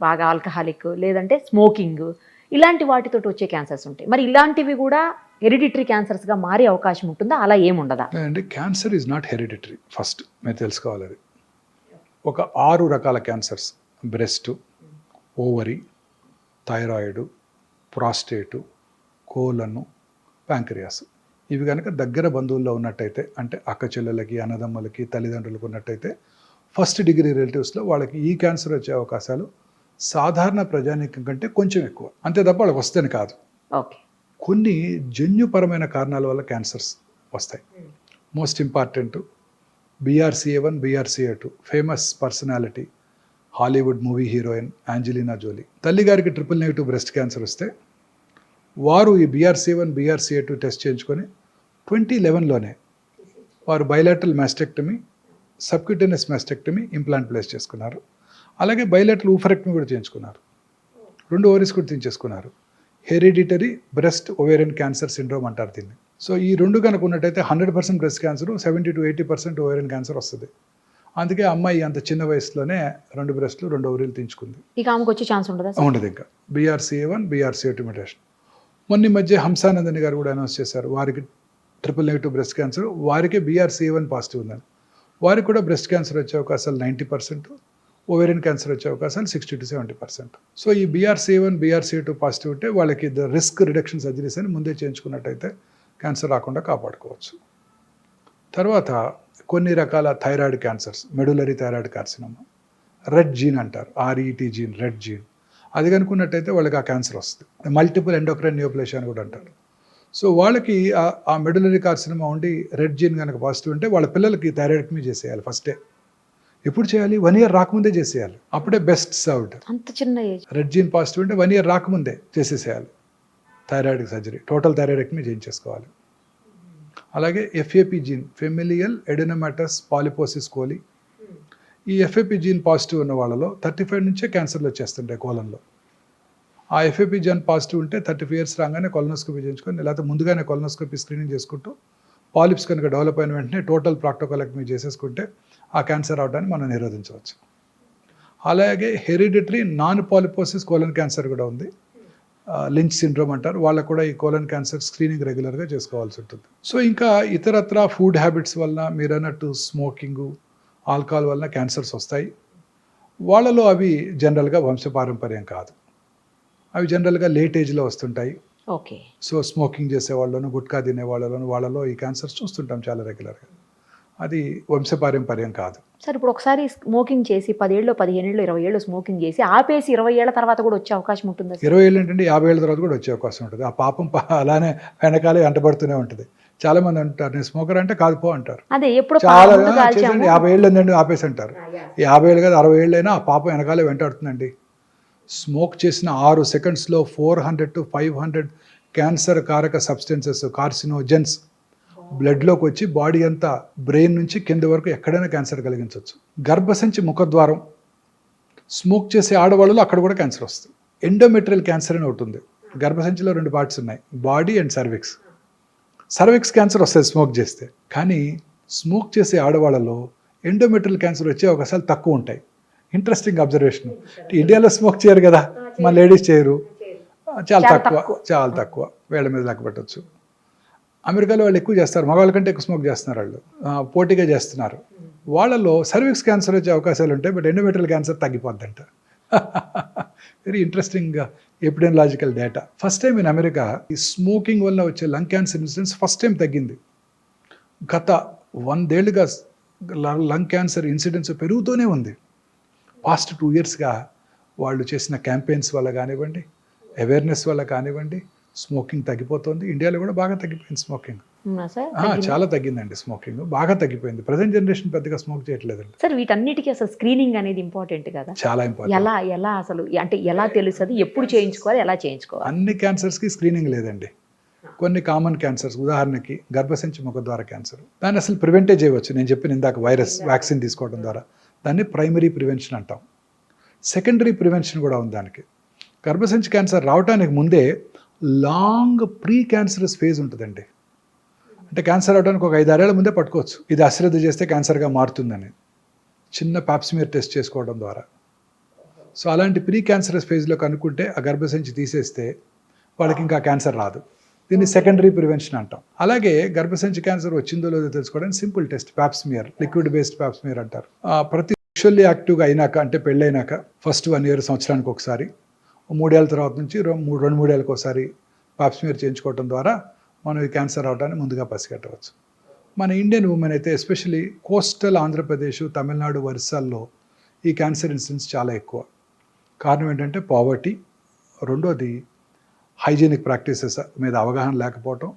బాగా ఆల్కహాలిక్, లేదంటే స్మోకింగ్, ఇలాంటి వాటితోటి వచ్చే క్యాన్సర్స్ ఉంటాయి. మరి ఇలాంటివి కూడా హెరిడిటరీ క్యాన్సర్స్గా మారే అవకాశం ఉంటుందా, అలా ఏముండదా? అంటే cancer is not hereditary, first మీరు తెలుసుకోవాలి. అది ఒక 6 రకాల క్యాన్సర్స్: బ్రెస్ట్, ఓవరీ, థైరాయిడ్, ప్రాస్టేటు, కోలను, ప్యాంక్రియాస్. ఇవి కనుక దగ్గర బంధువుల్లో ఉన్నట్టయితే, అంటే అక్క చెల్లెలకి, అన్నదమ్ములకి, తల్లిదండ్రులకు ఉన్నట్టయితే, ఫస్ట్ డిగ్రీ రిలేటివ్స్లో వాళ్ళకి ఈ క్యాన్సర్ వచ్చే అవకాశాలు సాధారణ ప్రజానీకం కంటే కొంచెం ఎక్కువ. అంతే తప్ప వాళ్ళకి వస్తేనే కాదు. ఓకే. కొన్ని జన్యుపరమైన కారణాల వల్ల క్యాన్సర్స్ వస్తాయి. Most important BRCA1, BRCA2, famous personality, Hollywood movie heroine Angelina Jolie. తల్లిగారికి ట్రిపుల్-నెగటివ్ బ్రెస్ట్ క్యాన్సర్ వస్తే వారు ఈ BRCA1, BRCA2 టెస్ట్ చేయించుకొని 2011లోనే వారు bilateral mastectomy, subcutaneous mastectomy, implant place చేసుకున్నారు. అలాగే బైలాటరల్ ఊఫరెక్టమీ కూడా చేయించుకున్నారు. 2 ఓవరీస్ కూడా తీయించేసుకున్నారు. Hereditary breast ovarian cancer syndrome అంటారు దీన్ని. సో ఈ 2 కనుక ఉన్నట్టయితే 100% breast cancer, 70 to 80% ovarian cancer వస్తుంది. అందుకే అమ్మాయి అంత చిన్న వయసులోనే 2 బ్రెస్ట్లు, 2 ఓవరీలు తీయించుకుంది. ఇక ఆమెకు వచ్చే ఛాన్స్ ఉండదా? ఉండదు. ఇంకా BRCA1, BRCA2 మ్యుటేషన్. మొన్న మధ్య హంసానందని గారు కూడా అనౌన్స్ చేశారు, వారికి ట్రిపుల్-నెగటివ్ బ్రెస్ట్ క్యాన్సర్, వారికే BRCA1 పాజిటివ్ ఉందని. వారికి కూడా బ్రెస్ట్ క్యాన్సర్ వచ్చే అవకాశాలు 90%, ఓవేరియన్ క్యాన్సర్ వచ్చే అవకాశాలు 60 to 70%. సో ఈ BRCA1, BRCA2 పాజిటివ్ ఉంటే వాళ్ళకి రిస్క్ రిడక్షన్ సర్జరీస్ అని ముందే చేయించుకున్నట్టయితే క్యాన్సర్ రాకుండా కాపాడుకోవచ్చు. తర్వాత కొన్ని రకాల thyroid cancers, medullary thyroid carcinoma, red gene అంటారు, RET జీన్, రెడ్ జీన్, అది కనుక్కున్నట్టయితే వాళ్ళకి ఆ క్యాన్సర్ వస్తుంది. మల్టిపుల్ ఎండోక్రైన్ నియోప్లేషియా అని కూడా అంటారు. సో వాళ్ళకి ఆ మెడులరీ కార్సినోమా ఉండి రెడ్ జీన్ కనుక పాజిటివ్ ఉంటే వాళ్ళ పిల్లలకి థైరాయిడెక్టమీ చేసేయాలి ఫస్టే. ఎప్పుడు చేయాలి? 1 year రాకముందే చేసేయాలి, అప్పుడే బెస్ట్ సర్వ్డ్. అంత చిన్న ఏజ్. రెడ్ జీన్ పాజిటివ్ ఉంటే 1 year రాకముందే చేసేసేయాలి థైరాయిడ్ సర్జరీ, టోటల్ థైరాయిడెక్టమీ చేయించేసుకోవాలి. అలాగే FAP gene, familial adenomatous polyposis coli, ఈ FAP జీన్ పాజిటివ్ ఉన్న వాళ్ళలో 35 నుంచే క్యాన్సర్లు వచ్చేస్తుంటాయి కోలంలో. ఆ FAP జీన్ పాజిటివ్ ఉంటే 35 years రాగానే కొలనోస్కోపీ చేయించుకొని, లేకపోతే ముందుగానే కొలనోస్కోపీ స్క్రీనింగ్ చేసుకుంటూ పాలిప్స్ కనుక డెవలప్ అయిన వెంటనే టోటల్ ప్రాక్టోకోలెక్టమీ చేసేసుకుంటే ఆ క్యాన్సర్ రావడాన్ని మనం నిరోధించవచ్చు. అలాగే hereditary non polyposis colon cancer కూడా ఉంది. లించ్ సిండ్రోమ్ అంటారు, వాళ్ళకు కూడా ఈ కోలన్ క్యాన్సర్ స్క్రీనింగ్ రెగ్యులర్గా చేసుకోవాల్సి ఉంటుంది. సో ఇంకా ఇతరత్ర ఫుడ్ హ్యాబిట్స్ వలన మీరు అన్నట్టు స్మోకింగు, ఆల్కహాల్ వలన క్యాన్సర్స్ వస్తాయి. వాళ్ళలో అవి జనరల్గా వంశపారంపర్యం కాదు, అవి జనరల్గా లేట్ ఏజ్లో వస్తుంటాయి. ఓకే. సో స్మోకింగ్ చేసే వాళ్ళను, గుట్కా తినే వాళ్ళలో ఈ క్యాన్సర్స్ చూస్తుంటాం చాలా రెగ్యులర్గా. అది వంశపారంపర్యం కాదు. సార్ ఇప్పుడు ఒకసారి స్మోకింగ్ చేసి 10 ఏళ్ళు 15 ఏళ్ళు 20 ఏళ్ళు స్మోకింగ్ చేసి ఆపేసి 20 ఏళ్ల తర్వాత కూడా వచ్చే అవకాశం ఉంటుందా? 20 ఏళ్ళు ఏంటంటే 50 ఏళ్ళ తర్వాత కూడా వచ్చే అవకాశం ఉంటుంది. ఆ పాపం అలానే వెనకాలే వెంటబడుతూనే ఉంటుంది. చాలా మంది అంటారు నేను స్మోకర్ అంటే కాదు పో అంటారు. అదే ఎప్పుడు చాలా చేయండి 50 ఏళ్ళు ఉందండి ఆపేసి అంటారు. 50 ఏళ్ళు కాదు 60 ఏళ్ళు అయినా ఆ పాపం వెనకాలే వెంటాడుతుందండి. స్మోక్ చేసిన 6 సెకండ్స్లో 400 to 500 క్యాన్సర్ కారక సబ్స్టెన్సెస్, కార్సినోజెన్స్ బ్లడ్లోకి వచ్చి బాడీ అంతా బ్రెయిన్ నుంచి కింద వరకు ఎక్కడైనా క్యాన్సర్ కలిగించవచ్చు. గర్భసంచి ముఖద్వారం స్మోక్ చేసే ఆడవాళ్ళలో అక్కడ కూడా క్యాన్సర్ వస్తుంది. ఎండోమెట్రియల్ క్యాన్సర్ అని ఒకటి ఉంది. గర్భసంచిలో 2 పార్ట్స్ ఉన్నాయి, body and cervix. Cervix cancer వస్తుంది స్మోక్ చేస్తే, కానీ స్మోక్ చేసే ఆడవాళ్ళలో ఎండోమెట్రియల్ క్యాన్సర్ వచ్చే అవకాశాలు తక్కువ ఉంటాయి. Interesting observation. ఇండియాలో స్మోక్ చేయరు కదా, మా లేడీస్ చేయరు, చాలా తక్కువ వేళ్ళ మీద లెక్క పెట్టచ్చు. అమెరికాలో వాళ్ళు ఎక్కువ చేస్తారు, మగవాళ్ళ కంటే ఎక్కువ స్మోక్ చేస్తున్నారు, వాళ్ళు పోటీగా చేస్తున్నారు. వాళ్ళలో సర్విక్స్ క్యాన్సర్ వచ్చే అవకాశాలు ఉంటాయి, బట్ ఎండోమెట్రియల్ క్యాన్సర్ తగ్గిపోద్దంట. Very interesting epidemiological data. First time in America ఈ స్మోకింగ్ వల్ల వచ్చే lung cancer incidence first time తగ్గింది. గత 100 ఏళ్ళుగా లంగ్ క్యాన్సర్ ఇన్సిడెన్స్ పెరుగుతూనే ఉంది. పాస్ట్ 2 ఇయర్స్గా వాళ్ళు చేసిన క్యాంపెయిన్స్ వల్ల కానివ్వండి, అవేర్నెస్ వల్ల కానివ్వండి, స్మోకింగ్ తగ్గిపోతుంది. ఇండియాలో కూడా బాగా తగ్గిపోయింది స్మోకింగ్. చాలా తగ్గిందండి స్మోకింగ్, బాగా తగ్గిపోయింది. ప్రజెంట్ జనరేషన్ పెద్దగా స్మోక్ చేయట్లేదండి. సార్ వీటన్నిటికీ అసలు స్క్రీనింగ్ అనేది ఇంపార్టెంట్ కదా, చాలా ఇంపార్టెంట్. ఎలా అసలు అంటే ఎలా తెలుస్తుంది, ఎప్పుడు చేయించుకోవాలి, ఎలా చేయించుకోవాలి? అన్ని క్యాన్సర్స్కి స్క్రీనింగ్ లేదండి. కొన్ని కామన్ క్యాన్సర్స్, ఉదాహరణకి గర్భసంచి ముఖద్వార క్యాన్సర్, దాన్ని అసలు ప్రివెంటే చేయవచ్చు. నేను చెప్పిన ఇందాక వైరస్ వ్యాక్సిన్ తీసుకోవడం ద్వారా, దాన్ని ప్రైమరీ ప్రివెన్షన్ అంటాం. సెకండరీ ప్రివెన్షన్ కూడా ఉంది దానికి. గర్భసంచి క్యాన్సర్ రావడానికి ముందే లాంగ్ ప్రీ క్యాన్సరస్ ఫేజ్ ఉంటుందండి. అంటే క్యాన్సర్ అవడానికి ఒక 5-6 ఏళ్ల ముందే పట్టుకోవచ్చు, ఇది అశ్రద్ధ చేస్తే క్యాన్సర్గా మారుతుందని, చిన్న పాప్స్మియర్ టెస్ట్ చేసుకోవడం ద్వారా. సో అలాంటి ప్రీ క్యాన్సరస్ ఫేజ్లో కనుక్కుంటే ఆ గర్భసంచి తీసేస్తే వాళ్ళకి ఇంకా క్యాన్సర్ రాదు. దీన్ని సెకండరీ ప్రివెన్షన్ అంటాం. అలాగే గర్భసంచి క్యాన్సర్ వచ్చిందో లేదో తెలుసుకోవడానికి simple test Pap smear, liquid based Pap smear అంటారు. ప్రతి సెక్షువల్లీ యాక్టివ్గా అయినాక, అంటే పెళ్ళైనాక ఫస్ట్ 1 ఇయర్ సంవత్సరానికి ఒకసారి, 3 ఏళ్ళ తర్వాత నుంచి 2-3 ఏళ్ళకి ఒకసారి పాప్స్మియర్ చేయించుకోవడం ద్వారా మనం ఈ క్యాన్సర్ రావడాన్ని ముందుగా పసిగట్టవచ్చు. మన ఇండియన్ ఉమెన్ అయితే ఎస్పెషలీ కోస్టల్ ఆంధ్రప్రదేశ్, తమిళనాడు, ఒరిస్సాల్లో ఈ క్యాన్సర్ ఇన్సిడెన్స్ చాలా ఎక్కువ. కారణం ఏంటంటే పావర్టీ, రెండోది హైజీనిక్ ప్రాక్టీసెస్ మీద అవగాహన లేకపోవటం,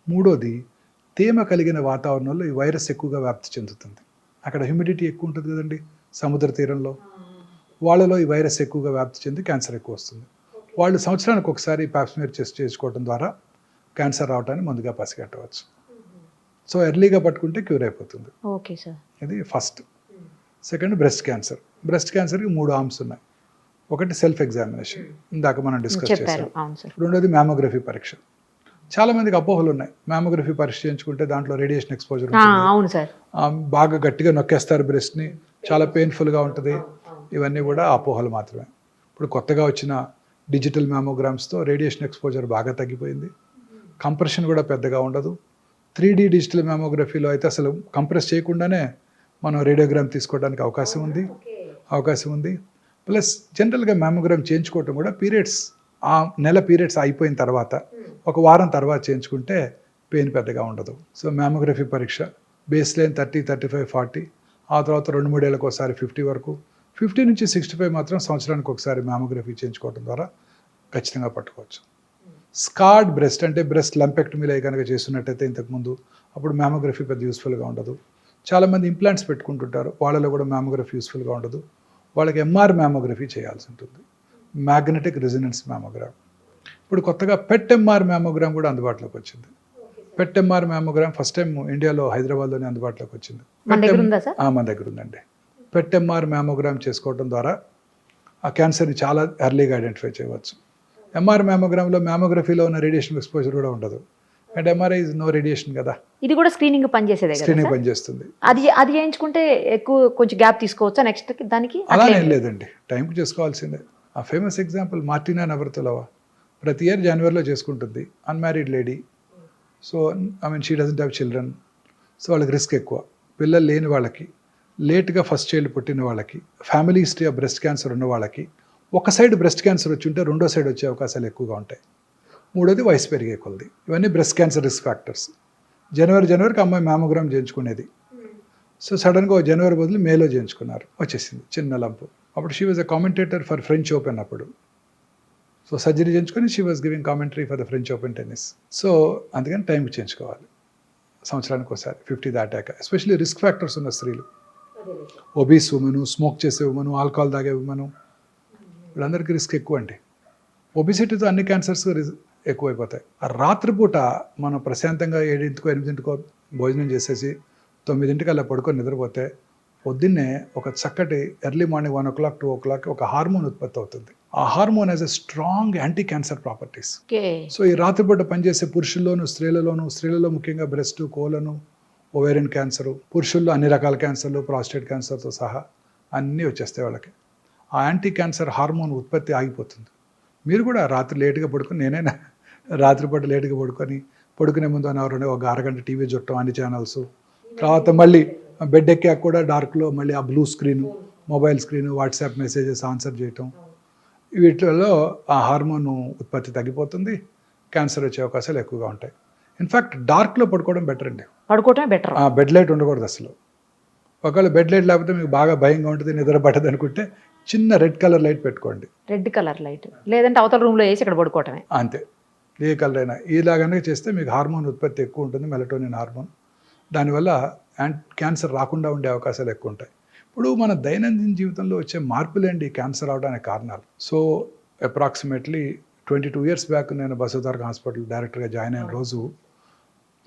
మూడోది తేమ కలిగిన వాతావరణంలో ఈ వైరస్ ఎక్కువగా వ్యాప్తి చెందుతుంది. అక్కడ హ్యూమిడిటీ ఎక్కువ ఉంటుంది కదండి సముద్ర తీరంలో, వాళ్ళలో ఈ వైరస్ ఎక్కువగా వ్యాప్తి చెంది క్యాన్సర్ ఎక్కువ వస్తుంది. వాళ్ళు సంవత్సరానికి ఒకసారి పాప్స్మియర్ టెస్ట్ చేసుకోవడం ద్వారా క్యాన్సర్ రావడాన్ని ముందుగా పసిగట్టవచ్చు. సో ఎర్లీగా పట్టుకుంటే క్యూర్ అయిపోతుంది. Okay sir. ఇది first. Second breast cancer. Breast క్యాన్సర్కి 3 ఆర్మ్స్ ఉన్నాయి. ఒకటి సెల్ఫ్ ఎగ్జామినేషన్, ఇందాక మనం డిస్కస్ చేసాం. రెండోది మ్యామోగ్రఫీ పరీక్ష. చాలా మందికి అపోహలు ఉన్నాయి, మ్యామోగ్రఫీ పరీక్ష చేయించుకుంటే దాంట్లో రేడియేషన్ ఎక్స్పోజర్ ఉంటుంది, బాగా గట్టిగా నొక్కేస్తారు బ్రెస్ట్ని, చాలా పెయిన్ఫుల్గా ఉంటుంది. ఇవన్నీ కూడా అపోహలు మాత్రమే. ఇప్పుడు కొత్తగా వచ్చిన డిజిటల్ మ్యామోగ్రామ్స్తో రేడియేషన్ ఎక్స్పోజర్ బాగా తగ్గిపోయింది, కంప్రెషన్ కూడా పెద్దగా ఉండదు. 3D డిజిటల్ మ్యామోగ్రఫీలో అయితే అసలు కంప్రెస్ చేయకుండానే మనం రేడియోగ్రామ్ తీసుకోవడానికి అవకాశం ఉంది. ప్లస్ జనరల్గా మ్యామోగ్రామ్ చేయించుకోవటం కూడా పీరియడ్స్, ఆ నెల పీరియడ్స్ అయిపోయిన తర్వాత 1 వారం తర్వాత చేయించుకుంటే పెయిన్ పెద్దగా ఉండదు. సో మ్యామోగ్రఫీ పరీక్ష బేస్ లైన్ 30, 35, 40, ఆ తర్వాత 2-3 ఏళ్ళకి ఒకసారి 50 వరకు, 50 నుంచి 65 మాత్రం సంవత్సరానికి ఒకసారి మ్యామోగ్రఫీ చేయించుకోవడం ద్వారా ఖచ్చితంగా పట్టుకోవచ్చు. స్కార్డ్ బ్రెస్ట్ అంటే బ్రెస్ట్ లంపెక్టమీలో కనుక చేస్తున్నట్టయితే ఇంతకుముందు, అప్పుడు మ్యామోగ్రఫీ పెద్ద యూస్ఫుల్గా ఉండదు. చాలామంది ఇంప్లాంట్స్ పెట్టుకుంటుంటారు, వాళ్ళలో కూడా మ్యామోగ్రఫీ యూస్ఫుల్గా ఉండదు. వాళ్ళకి ఎంఆర్ మ్యామోగ్రఫీ చేయాల్సి ఉంటుంది, మ్యాగ్నెటిక్ రెజొనెన్స్ మ్యామోగ్రామ్. ఇప్పుడు కొత్తగా పెట్ ఎంఆర్ మ్యామోగ్రామ్ కూడా అందుబాటులోకి వచ్చింది. PET MR mammogram first time ఇండియాలో హైదరాబాద్లోనే అందుబాటులోకి వచ్చింది. మన దగ్గర ఉందండి. పెట్ ఎంఆర్ మ్యామోగ్రామ్ చేసుకోవడం ద్వారా ఆ క్యాన్సర్ని చాలా ఎర్లీగా ఐడెంటిఫై చేయవచ్చు. ఎంఆర్ మ్యామోగ్రామ్లో మ్యామోగ్రఫీలో ఉన్న రేడియేషన్ ఎక్స్పోజర్ కూడా ఉండదు, and MRI is no radiation కదా. ఇది కూడా స్క్రీనింగ్ పనిచేస్తుంది. అది చేయించుకుంటే ఎక్కువ కొంచెం గ్యాప్ తీసుకోవచ్చా నెక్స్ట్ దానికి? అలానే లేదండి, టైంకి చేసుకోవాల్సిందే. ఆ ఫేమస్ ఎగ్జాంపుల్ మార్టినా నవరతులవా, ప్రతి ఇయర్ జనవరిలో చేసుకుంటుంది, unmarried lady. So she doesn't have children. So వాళ్ళకి రిస్క్ ఎక్కువ. పిల్లలు లేని వాళ్ళకి, లేట్గా ఫస్ట్ చైల్డ్ పుట్టిన వాళ్ళకి, family history of breast cancer ఉన్న వాళ్ళకి, ఒక సైడ్ బ్రెస్ట్ క్యాన్సర్ వచ్చి ఉంటే రెండో సైడ్ వచ్చే అవకాశాలు ఎక్కువగా ఉంటాయి. మూడోది వయసు పెరిగే కొలది. ఇవన్నీ బ్రెస్ట్ క్యాన్సర్ రిస్క్ ఫ్యాక్టర్స్. జనవరికి అమ్మాయి మ్యామోగ్రామ్ చేయించుకునేది. సో సడన్గా జనవరి బదులు మేలో చేయించుకున్నారు, వచ్చేసింది చిన్న లంపు. అప్పుడు she was a commentator for French open. అప్పుడు సో సర్జరీ చేయించుకొని she was giving commentary for the French open tennis. So అందుకని టైంకి చేయించుకోవాలి, సంవత్సరానికి ఒకసారి 50 దాటాక. ఎస్పెషల్లీ రిస్క్ ఫ్యాక్టర్స్ ఉన్న స్త్రీలు, ఒబీస్ ఉమెను, స్మోక్ చేసే ఉమెను, ఆల్కహాల్ తాగే ఉమెను, వీళ్ళందరికీ రిస్క్ ఎక్కువ అండి. ఒబిసిటీతో అన్ని క్యాన్సర్స్ ఎక్కువైపోతాయి. రాత్రిపూట మనం ప్రశాంతంగా 7ంటికో 8ంటికో భోజనం చేసేసి 9ంటికి అలా పడుకొని నిద్రపోతే పొద్దున్నే ఒక చక్కటి ఎర్లీ మార్నింగ్ 1 o'clock 2 o'clock ఒక హార్మోన్ ఉత్పత్తి అవుతుంది. ఆ hormone has a strong anti cancer properties. So ఈ రాత్రిపూట పనిచేసే పురుషుల్లోనూ స్త్రీలలో ముఖ్యంగా బ్రెస్ట్, కోలను, ఓవేరియన్ క్యాన్సరు, పురుషుల్లో అన్ని రకాల క్యాన్సర్లు, ప్రాస్టేట్ క్యాన్సర్తో సహా అన్నీ వచ్చేస్తాయి వాళ్ళకి. ఆ యాంటీ క్యాన్సర్ హార్మోన్ ఉత్పత్తి ఆగిపోతుంది. మీరు కూడా రాత్రి లేటుగా పడుకొని, నేనైనా రాత్రిపూట లేటుగా పడుకునే ముందు ఒక అరగంట టీవీ చుట్టం, అన్ని ఛానల్స్, తర్వాత మళ్ళీ బెడ్ ఎక్కాక కూడా డార్క్లో మళ్ళీ ఆ blue screen, mobile screen, WhatsApp messages answer చేయటం, వీటిలో ఆ హార్మోన్ ఉత్పత్తి తగ్గిపోతుంది, క్యాన్సర్ వచ్చే అవకాశాలు ఎక్కువగా ఉంటాయి. ఇన్ఫ్యాక్ట్ డార్క్లో పడుకోవడం బెటర్ అండి. పడుకోవటమే బెటర్. బెడ్ లైట్ ఉండకూడదు అసలు. ఒకవేళ బెడ్ లైట్ లేకపోతే మీకు బాగా భయంగా ఉంటుంది, నిద్ర పట్టదు అనుకుంటే చిన్న రెడ్ కలర్ లైట్ పెట్టుకోండి. రెడ్ కలర్ లైట్, లేదంటే అవతల రూమ్లో వేసి ఇక్కడ పడుకోవటమే. అంతే, ఏ కలర్ అయినా. ఇలాగనే చేస్తే మీకు హార్మోన్ ఉత్పత్తి ఎక్కువ ఉంటుంది, మెలటోనిన్ హార్మోన్. దానివల్ల క్యాన్సర్ రాకుండా ఉండే అవకాశాలు ఎక్కువ ఉంటాయి. ఇప్పుడు మన దైనందిన జీవితంలో వచ్చే మార్పులేండి క్యాన్సర్ అవడానికి కారణాలు. సో అప్రాక్సిమేట్లీ 22 years బ్యాక్ నేను బసవతారక హాస్పిటల్ డైరెక్టర్గా జాయిన్ అయిన రోజు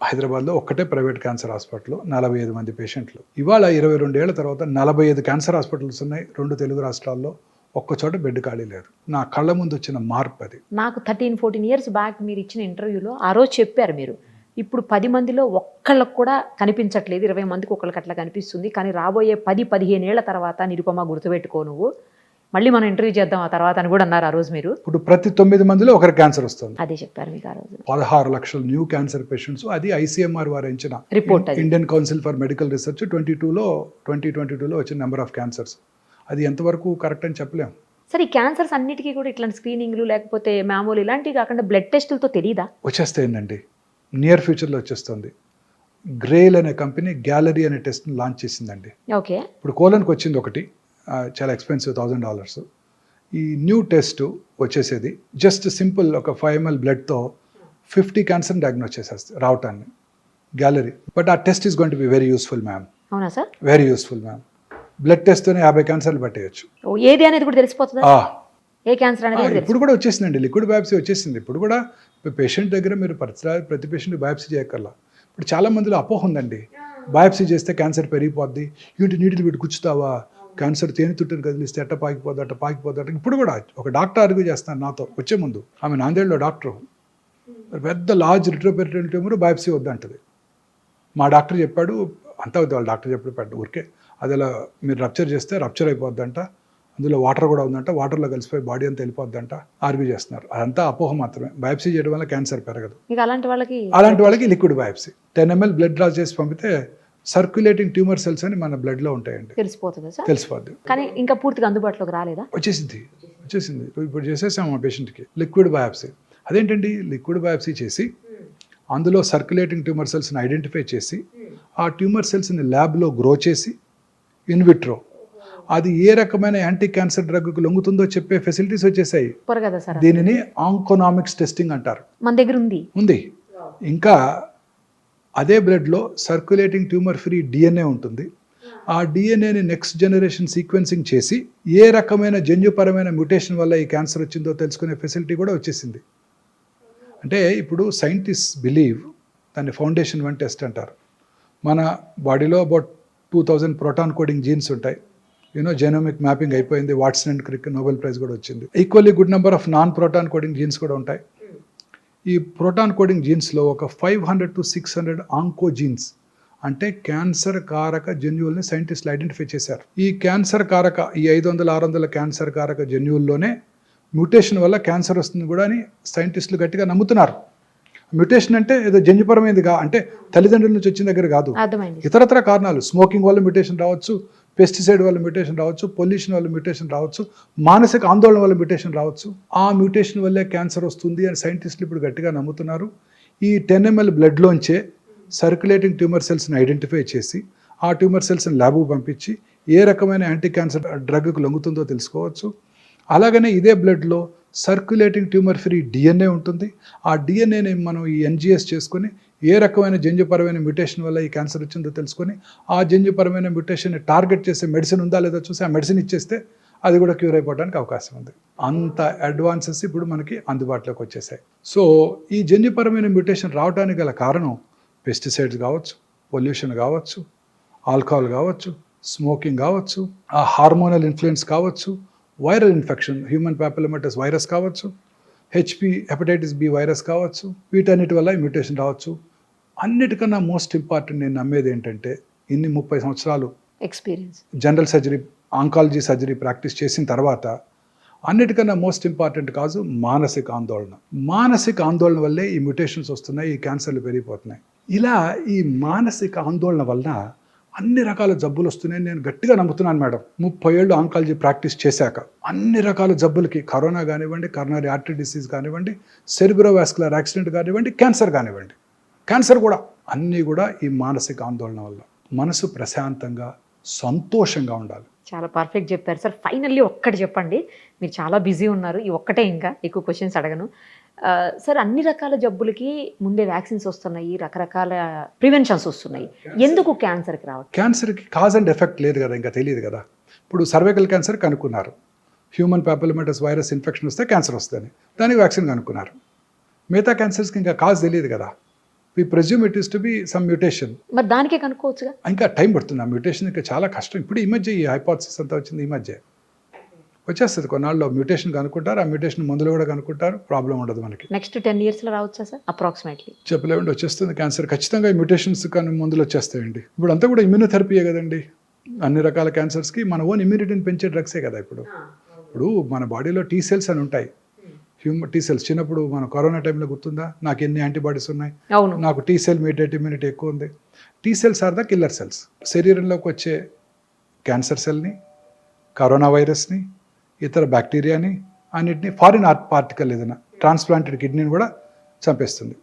హైదరాబాద్లో ఒక్కటే ప్రైవేట్ క్యాన్సర్ హాస్పిటల్, 45 మంది పేషెంట్లు. ఇవాళ 22 ఏళ్ల తర్వాత 45 క్యాన్సర్ హాస్పిటల్స్ ఉన్నాయి 2 తెలుగు రాష్ట్రాల్లో. ఒక్కచోట బెడ్ ఖాళీ లేదు. నా కళ్ళ ముందు వచ్చిన మార్పు అది. నాకు 13-14 years బ్యాక్ మీరు ఇచ్చిన ఇంటర్వ్యూలో ఆ రోజు చెప్పారు మీరు, ఇప్పుడు 10 మందిలో ఒక్కళ్ళకు కూడా కనిపించట్లేదు, 20 మందికి ఒక్కళ్ళకి అట్లా కనిపిస్తుంది, కానీ రాబోయే 10-15 ఏళ్ల తర్వాత నిరుపమ గుర్తుపెట్టుకో నువ్వు, మళ్ళీ మనం ఇంటర్వ్యూ చేద్దాం ఆ తర్వాత అని కూడా అన్నారు ఆ రోజు మీరు. ఇప్పుడు ప్రతి 9 మందిలో ఒకరికి క్యాన్సర్ వస్తుంది. అదే చెప్పారు మీకు ఆ రోజు. 16 లక్షల న్యూ క్యాన్సర్ పేషెంట్స్. అది ICMR వారు ఇచ్చిన report, Indian council for medical research 2022లో వచ్చిన నెంబర్ ఆఫ్ క్యాన్సర్స్. అది ఎంతవరకు కరెక్ట్ అని చెప్పలేం. సరే, ఈ క్యాన్సర్స్ అన్నిటికీ కూడా ఇట్లాంటి స్క్రీనింగ్లు లేకపోతే మామూలు ఇలాంటివి కాకుండా బ్లడ్ టెస్టులతో తెలియదా? వచ్చేస్తాయండి, నియర్ ఫ్యూచర్లో వచ్చేస్తుంది. గ్రేల్ అనే కంపెనీ గ్యాలరీ అనే టెస్ట్ని లాంచ్ చేసిందండి. ఓకే. ఇప్పుడు కోలన్కి వచ్చింది ఒకటి, చాలా ఎక్స్పెన్సివ్, $1000. ఈ న్యూ టెస్ట్ వచ్చేసేది జస్ట్ సింపుల్ ఒక 5 ml బ్లడ్తో 50 క్యాన్సర్ డయాగ్నోస్ చేసేస్తుంది రావటాన్ని, గ్యాలరీ. బట్ ఆ test is going to be very useful ma'am. అవునా sir? Very useful ma'am. Blood టెస్ట్తోనే 50 క్యాన్సర్లు పట్టేయచ్చు. ఏది అనేది కూడా తెలిసిపోతుందా? ఏ క్యాన్సర్ అనేది ఇప్పుడు కూడా వచ్చేసిందండి, లిక్విడ్ బయాప్సీ వచ్చేసింది. ఇప్పుడు కూడా పేషెంట్ దగ్గర మీరు ప్రతి పేషెంట్ బయాప్సీ చేయక్కర్లా. ఇప్పుడు చాలా మందిలో అపోహ ఉందండి, బయాప్సీ చేస్తే క్యాన్సర్ పెరిగిపోద్ది, ఇంటి నీటిని పెట్టి కూర్చుతావా, క్యాన్సర్ తేనె తుట్టిని కదిలిస్తే అట్ట పాకిపోద్ది. ఇప్పుడు కూడా ఒక డాక్టర్ ఆర్గ్యూ చేస్తాను నాతో వచ్చే ముందు. ఆమె నాందేడ్లో డాక్టర్, పెద్ద లార్జ్ రిట్రోపెరిటోనియల్ ట్యూమర్, బయాప్సీ వద్దంటది. మా డాక్టర్ చెప్పాడు, అంతా అవుతుంది వాళ్ళ డాక్టర్ చెప్పాడు పెట్టు ఊరికే, అది అలా మీరు రప్చర్ చేస్తే రప్చర్ అయిపోద్దంట, అందులో వాటర్ కూడా ఉందంట, వాటర్లో కలిసిపోయి బాడీ అంతా వెళ్ళిపోద్దంట ఆర్గ్యూ చేస్తున్నారు. అదంతా అపోహ మాత్రమే. బయాప్సీ చేయడం వల్ల క్యాన్సర్ పెరగదు. అలాంటి వాళ్ళకి liquid biopsy 10 ml blood draw చేసి పంపితే సర్క్యులేటింగ్ ట్యూమర్ సెల్స్ అని మన బ్లడ్లో ఉంటాయండి, తెలిసిపోద్ది. కానీ ఇంకా పూర్తిగా అందుబాటులోకి రాలేదా? వచ్చేసింది. ఇప్పుడు చేసేసాం మా పేషెంట్కి లిక్విడ్ బయాప్సీ. అదేంటండి, లిక్విడ్ బయాప్సీ చేసి అందులో సర్క్యులేటింగ్ ట్యూమర్ సెల్స్ని ఐడెంటిఫై చేసి ఆ ట్యూమర్ సెల్స్ని ల్యాబ్లో గ్రో చేసి ఇన్విట్రో అది ఏ రకమైన యాంటీ క్యాన్సర్ డ్రగ్కు లొంగుతుందో చెప్పే ఫెసిలిటీస్ వచ్చేసాయి. దీనిని ఆంకోనామిక్స్ టెస్టింగ్ అంటారు. మన దగ్గర ఉంది. ఇంకా అదే బ్లడ్లో సర్క్యులేటింగ్ ట్యూమర్ ఫ్రీ DNA ఉంటుంది. ఆ DNAని నెక్స్ట్ జనరేషన్ సీక్వెన్సింగ్ చేసి ఏ రకమైన జన్యుపరమైన మ్యూటేషన్ వల్ల ఈ క్యాన్సర్ వచ్చిందో తెలుసుకునే ఫెసిలిటీ కూడా వచ్చేసింది. అంటే ఇప్పుడు సైంటిస్ట్ బిలీవ్ దాన్ని ఫౌండేషన్ 1 టెస్ట్ అంటారు. మన బాడీలో అబౌట్ 2000 ప్రోటాన్ కోడింగ్ జీన్స్ ఉంటాయి. జెనోమిక్ మ్యాపింగ్ అయిపోయింది, Watson and Crick Nobel prize కూడా వచ్చింది. Equally good number of non proton coding jeans కూడా ఉంటాయి. ఈ ప్రోటాన్ కోడింగ్ జీన్స్లో ఒక 500 to 600 ఆంకో జీన్స్, అంటే క్యాన్సర్ కారక జన్యువుల్ని సైంటిస్టులు ఐడెంటిఫై చేశారు. ఈ క్యాన్సర్ కారక, ఈ 500-600 క్యాన్సర్ కారక జన్యువుల్లోనే మ్యూటేషన్ వల్ల క్యాన్సర్ వస్తుంది కూడా అని సైంటిస్టులు గట్టిగా నమ్ముతున్నారు. మ్యూటేషన్ అంటే ఏదో జన్యుపరమైనదిగా, అంటే తల్లిదండ్రుల నుంచి వచ్చిన దగ్గర కాదు, అర్థమైంది. ఇతరత్ర కారణాలు, స్మోకింగ్ వల్ల మ్యూటేషన్ రావచ్చు, పెస్టిసైడ్ వల్ల మ్యూటేషన్ రావచ్చు, పొల్యూషన్ వల్ల మ్యూటేషన్ రావచ్చు, మానసిక ఆందోళన వల్ల మ్యూటేషన్ రావచ్చు. ఆ మ్యూటేషన్ వల్లే క్యాన్సర్ వస్తుంది అని సైంటిస్టులు ఇప్పుడు గట్టిగా నమ్ముతున్నారు. ఈ 10 ml బ్లడ్లోంచే సర్క్యులేటింగ్ ట్యూమర్ సెల్స్ని ఐడెంటిఫై చేసి ఆ ట్యూమర్ సెల్స్ని ల్యాబ్కు పంపించి ఏ రకమైన యాంటీ క్యాన్సర్ డ్రగ్కు లొంగుతుందో తెలుసుకోవచ్చు. అలాగనే ఇదే బ్లడ్లో సర్క్యులేటింగ్ ట్యూమర్ ఫ్రీ డిఎన్ఏ ఉంటుంది. ఆ డిఎన్ఏని మనం ఈ ఎన్జిఎస్ చేసుకొని ఏ రకమైన జన్యుపరమైన మ్యూటేషన్ వల్ల ఈ క్యాన్సర్ వచ్చిందో తెలుసుకొని ఆ జన్యుపరమైన మ్యూటేషన్ని టార్గెట్ చేసే మెడిసిన్ ఉందా లేదా చూసి ఆ మెడిసిన్ ఇచ్చేస్తే అది కూడా క్యూర్ అయిపోవడానికి అవకాశం ఉంది. అంత అడ్వాన్సెస్ ఇప్పుడు మనకి అందుబాటులోకి వచ్చేసాయి. సో ఈ జన్యుపరమైన మ్యూటేషన్ రావడానికి గల కారణం పెస్టిసైడ్స్ కావచ్చు, పొల్యూషన్ కావచ్చు, ఆల్కహాల్ కావచ్చు, స్మోకింగ్ కావచ్చు, ఆ హార్మోనల్ ఇన్ఫ్లుయెన్స్ కావచ్చు, వైరల్ ఇన్ఫెక్షన్, హ్యూమన్ ప్యాపిలోమాటస్ వైరస్ కావచ్చు, హెపటైటిస్ బి వైరస్ కావచ్చు, వీటన్నిటి వల్ల మ్యూటేషన్ రావచ్చు. అన్నిటికన్నా మోస్ట్ ఇంపార్టెంట్ నేను నమ్మేది ఏంటంటే, ఇన్ని 30 సంవత్సరాలు experience general surgery, oncology surgery practice చేసిన తర్వాత అన్నిటికన్నా మోస్ట్ ఇంపార్టెంట్ కాదు మానసిక ఆందోళన. మానసిక ఆందోళన వల్లే ఈ మ్యూటేషన్స్ వస్తున్నాయి, ఈ క్యాన్సర్లు పెరిగిపోతున్నాయి. ఇలా ఈ మానసిక ఆందోళన వలన అన్ని రకాల జబ్బులు వస్తున్నాయని నేను గట్టిగా నమ్ముతున్నాను మేడం. 30 ఏళ్ళు ఆంకాలజీ ప్రాక్టీస్ చేశాక అన్ని రకాల జబ్బులకి, కరోనా కానివ్వండి, కరోనరీ ఆర్టరీ డిసీజ్ కానివ్వండి, సెరిబ్రోవాస్కులర్ యాక్సిడెంట్ కానివ్వండి, క్యాన్సర్ కానివ్వండి, క్యాన్సర్ కూడా అన్నీ కూడా ఈ మానసిక ఆందోళన వల్ల. మనసు ప్రశాంతంగా సంతోషంగా ఉండాలి. చాలా పర్ఫెక్ట్ చెప్పారు సార్. ఫైనల్లీ ఒక్కటి చెప్పండి, మీరు చాలా బిజీ ఉన్నారు, ఈ ఒక్కటే, ఇంకా ఎక్కువ క్వశ్చన్స్ అడగను. సార్, అన్ని రకాల జబ్బులకి ముందే వ్యాక్సిన్స్ వస్తున్నాయి, రకరకాల ప్రివెన్షన్స్ వస్తున్నాయి, ఎందుకు క్యాన్సర్కి రావట్లేదు? క్యాన్సర్కి కాజ్ అండ్ ఎఫెక్ట్ లేదు కదా, ఇంకా తెలియదు కదా. ఇప్పుడు సర్వైకల్ క్యాన్సర్ కనుక్కున్నారు, హ్యూమన్ ప్యాపిలోమాటస్ వైరస్ ఇన్ఫెక్షన్ వస్తే క్యాన్సర్ వస్తుంది, దానికి వ్యాక్సిన్ కనుక్కున్నారు. మిగతా క్యాన్సర్స్కి ఇంకా కాజ్ తెలియదు కదా. We presume it is to be some mutation. మరి దానికే కనుక్కోవచ్చుగా. ఇంకా టైం పడుతుంది. ఆ మ్యూటేషన్ ఇంకా చాలా కష్టం. ఇప్పుడు ఈ మధ్య ఈ హైపోథసిస్ అంతా వచ్చింది, ఈ మధ్య వచ్చేస్తుంది. కొన్నాళ్ళు మ్యూటేషన్ కనుక్కుంటారు, ఆ మ్యూటేషన్ మందులు కూడా కనుక్కుంటారు, ప్రాబ్లం ఉండదు మనకి. నెక్స్ట్ 10 yearsలో రావచ్చా సార్ అప్రాక్సిమేట్లీ? చెప్పలేమండి, వచ్చేస్తుంది క్యాన్సర్ ఖచ్చితంగా. ఈ మ్యూటేషన్స్ కానీ మందులు వచ్చేస్తాయండి. ఇప్పుడు అంతా కూడా ఇమ్యూనోథెరపీయే కదండి. అన్ని రకాల క్యాన్సర్స్కి మన ఓన్ ఇమ్యూనిటీని పెంచే డ్రగ్సే కదా. ఇప్పుడు మన బాడీలో టీ సెల్స్ అని ఉంటాయి, హ్యూమన్ టీ సెల్స్. చిన్నప్పుడు మన కరోనా టైంలో గుర్తుందా, నాకు ఎన్ని యాంటీబాడీస్ ఉన్నాయి, అవును, నాకు టీ సెల్ మీడియేట్ ఇమ్యూనిటీ ఎక్కువ ఉంది. T cells are the killer cells. శరీరంలోకి వచ్చే క్యాన్సర్ సెల్ని, కరోనా వైరస్ని, ఇతర బ్యాక్టీరియాని, అన్నిటిని, ఫారిన్ పార్టికల్ ఏదైనా, ట్రాన్స్ప్లాంటెడ్ కిడ్నీని కూడా చంపేస్తుంది.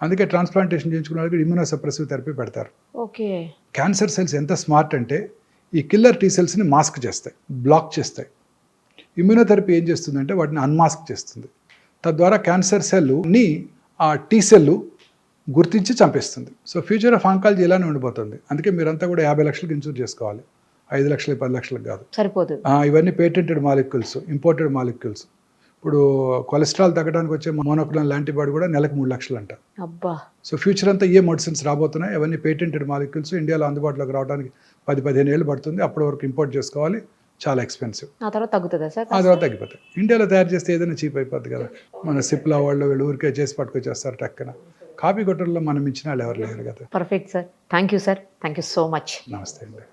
అందుకే ట్రాన్స్ప్లాంటేషన్ చేయించుకున్న వాళ్ళకి ఇమ్యూనోసప్రెసివ్ థెరపీ పెడతారు. ఓకే. క్యాన్సర్ సెల్స్ ఎంత స్మార్ట్ అంటే ఈ కిల్లర్ టీ సెల్స్ని మాస్క్ చేస్తాయి, బ్లాక్ చేస్తాయి. ఇమ్యూనోథెరపీ ఏం చేస్తుందంటే వాటిని అన్మాస్క్ చేస్తుంది. తద్వారా క్యాన్సర్ సెల్ని ఆ టీ సెల్ గుర్తించి చంపేస్తుంది. సో ఫ్యూచర్ ఆఫ్ ఆంకాలజీ ఇలానే ఉండిపోతుంది. అందుకే మీరంతా కూడా 50 లక్షలకు ఇన్సూర్ చేసుకోవాలి, 5 లక్షలు 10 లక్షలకు కాదు, సరిపోదు. ఇవన్నీ పేటెంటెడ్ మాలిక్యూల్స్, ఇంపోర్టెడ్ మాలిక్యూల్స్. ఇప్పుడు కొలెస్ట్రాల్ తగ్గడానికి వచ్చే మోనోక్లోనల్ యాంటీబాడీ కూడా నెలకు 3 లక్షలు అంట. అబ్బా. సో ఫ్యూచర్ అంతా ఏ మెడిసిన్స్ రాబోతున్నాయి, అవన్నీ పేటెంటెడ్ మాలిక్యూల్స్. ఇండియాలో అందుబాటులోకి రావడానికి 10-15 ఏళ్ళు పడుతుంది. అప్పటి వరకు ఇంపోర్ట్ చేసుకోవాలి, చాలా ఎక్స్పెన్సివ్. ఆ తర్వాత తగ్గుతుందా సార్? ఆ తర్వాత తగ్గిపోతాయి. ఇండియాలో తయారు చేస్తే ఏదైనా చీప్ అయిపోద్ది కదా. మన సిప్లా వాళ్ళు వీళ్ళు ఊరికే చేసి పట్టుకొచ్చేస్తారు టక్కన. కాపీ కొట్టడంలో మనం ఇచ్చిన వాళ్ళు ఎవరు లేరు కదా. Perfect sir. Thank you sir, thank you so much. నమస్తే అండి.